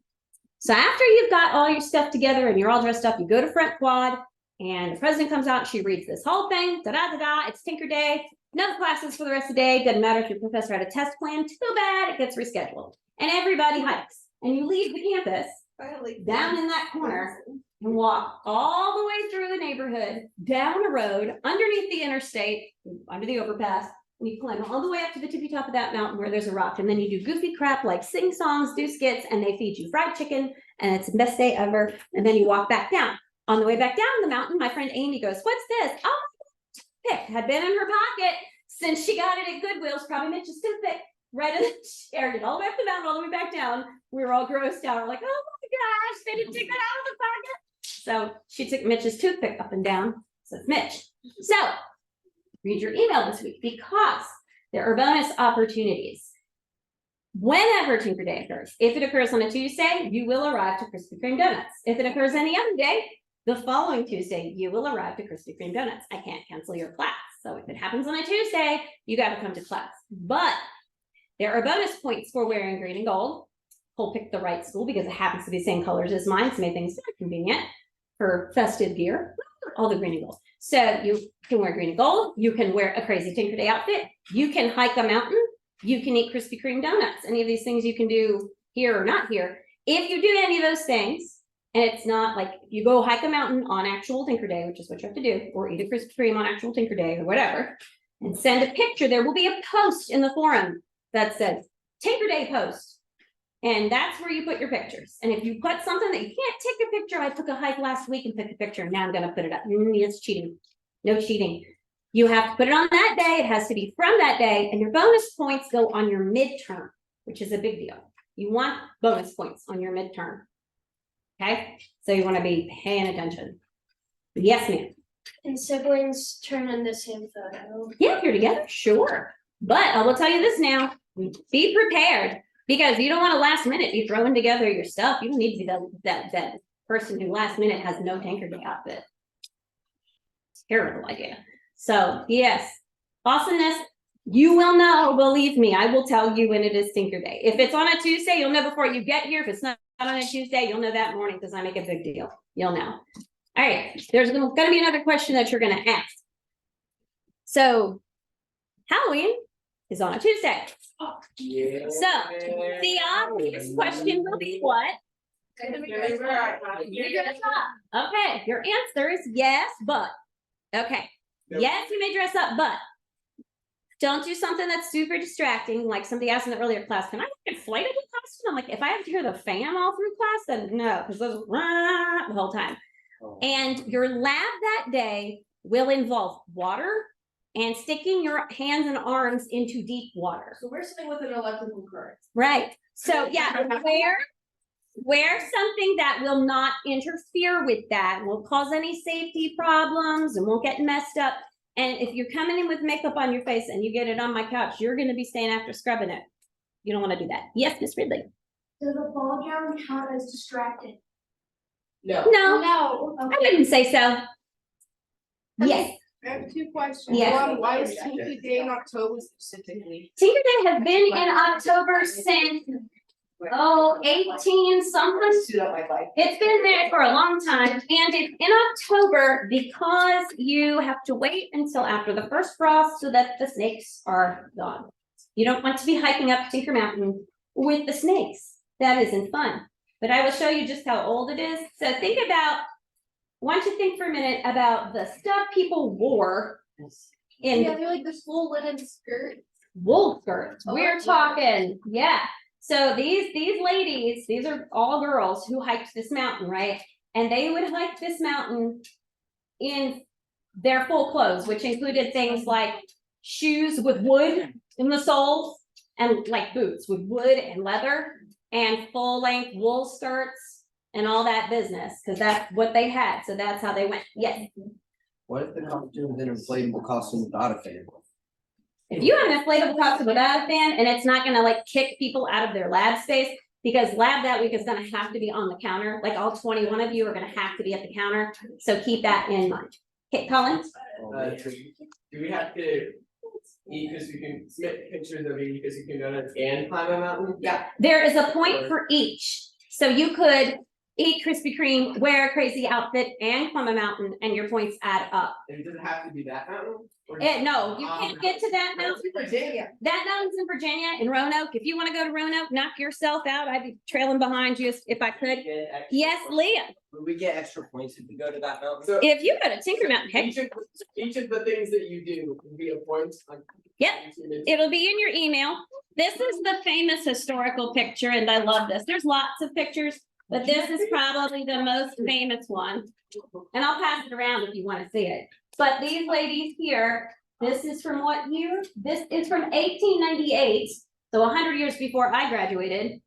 So after you've got all your stuff together and you're all dressed up, you go to front quad and the president comes out and she reads this whole thing. Da-da-da-da. It's Tinker Day. No classes for the rest of the day. Doesn't matter if your professor had a test plan. Too bad. It gets rescheduled. And everybody hikes. And you leave the campus down in that corner and walk all the way through the neighborhood, down a road, underneath the interstate, under the overpass, and you climb all the way up to the tippy top of that mountain where there's a rock. And then you do goofy crap like sing songs, do skits, and they feed you fried chicken, and it's the best day ever. And then you walk back down. On the way back down the mountain, my friend Amy goes, "What's this?" Oh, toothpick had been in her pocket since she got it at Goodwill's, probably Mitch's toothpick, right in the carried it all the way up the mountain, all the way back down. We were all grossed out. We're like, "Oh my gosh, they didn't take that out of the pocket." So she took Mitch's toothpick up and down. So it's Mitch. So read your email this week because there are bonus opportunities. Whenever Tinker Day occurs, if it occurs on a Tuesday, you will arrive to Krispy Kreme donuts. If it occurs any other day, the following Tuesday, you will arrive to Krispy Kreme donuts. I can't cancel your class. So if it happens on a Tuesday, you got to come to class. But there are bonus points for wearing green and gold. We'll pick the right school because it happens to be the same colors as mine, to make things very convenient for festive gear. All the green and gold. So you can wear green and gold. You can wear a crazy Tinker Day outfit. You can hike a mountain. You can eat Krispy Kreme donuts. Any of these things you can do here or not here. If you do any of those things, and it's not like you go hike a mountain on actual Tinker Day, which is what you have to do, or eat a Krispy Kreme on actual Tinker Day or whatever, and send a picture, there will be a post in the forum that says Tinker Day post. And that's where you put your pictures. And if you put something that you can't take a picture, I took a hike last week and took a picture, and now I'm going to put it up. It's cheating. No cheating. You have to put it on that day. It has to be from that day. And your bonus points go on your midterm, which is a big deal. You want bonus points on your midterm. Okay? So you want to be paying attention. Yes, ma'am. And siblings turn in the same photo. Yeah, if you're together, sure. But I will tell you this now. Be prepared. Because you don't want to last minute be throwing together your stuff. You don't need to be that person who last minute has no Tinker Day outfit. Terrible idea. So yes, awesomeness. You will know, believe me, I will tell you when it is Tinker Day. If it's on a Tuesday, you'll know before you get here. If it's not on a Tuesday, you'll know that morning because I make a big deal. You'll know. All right, there's gonna be another question that you're gonna ask. So Halloween is on a Tuesday. Yeah. So the obvious question will be what? You're gonna stop. Okay, your answer is yes, but. Okay, yes, you may dress up, but don't do something that's super distracting. Like somebody asked in the earlier class, can I have an inflatable costume? I'm like, if I have to hear the fan all through class, then no, because those the whole time. And your lab that day will involve water and sticking your hands and arms into deep water. So we're sitting with an electrical current. Right. So yeah, wear something that will not interfere with that, won't cause any safety problems and won't get messed up. And if you're coming in with makeup on your face and you get it on my couch, you're gonna be staying after scrubbing it. You don't want to do that. Yes, Miss Ridley. Does a ball gown count as distracted? No. No, No. I wouldn't say so. Yes, I have two questions. Yeah. One, why is Tinker Day in October specifically? Tinker Day has been in October since 18 something. Suit up my bike. It's been there for a long time, and it's in October because you have to wait until after the first frost so that the snakes are gone. You don't want to be hiking up Tinker Mountain with the snakes. That isn't fun. But I will show you just how old it is. So think about, why don't you think for a minute about the stuff people wore in Yeah, they're like this full linen skirt. wool skirts. Oh, We're yeah. talking, yeah. So these ladies, these are all girls who hiked this mountain, right? And they would hike this mountain in their full clothes, which included things like shoes with wood in the soles and like boots with wood and leather and full length wool skirts and all that business, because that's what they had. So that's how they went. Yes. What if the costume is an inflatable costume without a fan? If you have an inflatable costume without a fan and it's not gonna like kick people out of their lab space, because lab that week is gonna have to be on the counter, like all 21 of you are gonna have to be at the counter. So keep that in mind. Okay, Colin? Do we have to eat because you can submit pictures of eat because you can go and climb a mountain? Yeah. There is a point for each. So you could eat Krispy Kreme, wear a crazy outfit and climb a mountain and your points add up. And does it have to be that mountain? Or No, you can't get to that mountain. Virginia. That mountain's in Virginia, in Roanoke. If you want to go to Roanoke, knock yourself out. I'd be trailing behind you if I could. Yes, Leah. Would we get extra points if we go to that mountain? So If you go to Tinker Mountain, heck, each of the things that you do will be a point. Yep. It'll be in your email. This is the famous historical picture, and I love this. There's lots of pictures, but this is probably the most famous one. And I'll pass it around if you want to see it. But these ladies here, this is from what year? This is from 1898, so 100 years before I graduated,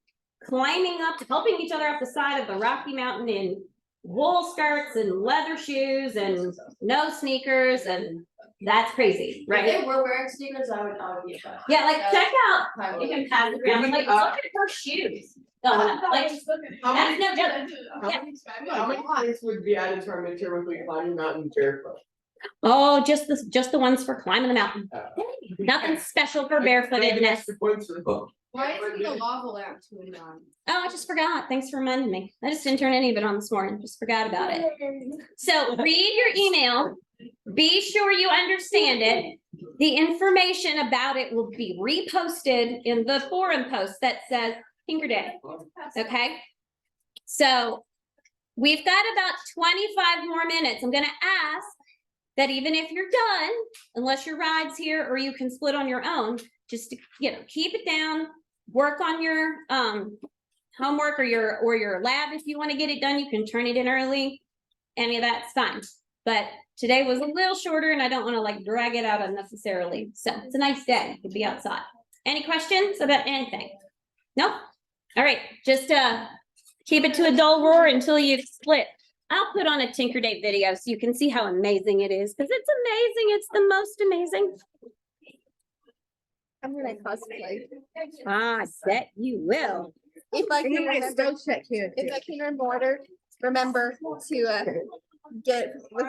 climbing up, helping each other up the side of the Rocky Mountain in wool skirts and leather shoes and no sneakers, and that's crazy, If right? they were wearing sneakers, I would be fine. Yeah, like check out, you can pass it around, like look at her shoes. Going up, like, How that's many, no joke. how many points would be added to our midterm if we climb a mountain barefoot? Oh, just the ones for climbing the mountain. Nothing special for barefootedness. Extra points for the. Why isn't the lava lamp turned on? Oh, I just forgot. Thanks for reminding me. I just didn't turn any of it on this morning. Just forgot about it. So read your email. Be sure you understand it. The information about it will be reposted in the forum post that says Tinker Day. Okay? So we've got about 25 more minutes. I'm gonna ask that even if you're done, unless your ride's here or you can split on your own, just to, keep it down, work on your homework or your lab. If you want to get it done, you can turn it in early. Any of that's fine. But today was a little shorter and I don't want to like drag it out unnecessarily. So it's a nice day to be outside. Any questions about anything? Nope. All right, just keep it to a dull roar until you split. I'll put on a Tinker Day video so you can see how amazing it is, because it's amazing. It's the most amazing. I'm gonna cosplay. I bet you will. If I can remember, if I can remember to get with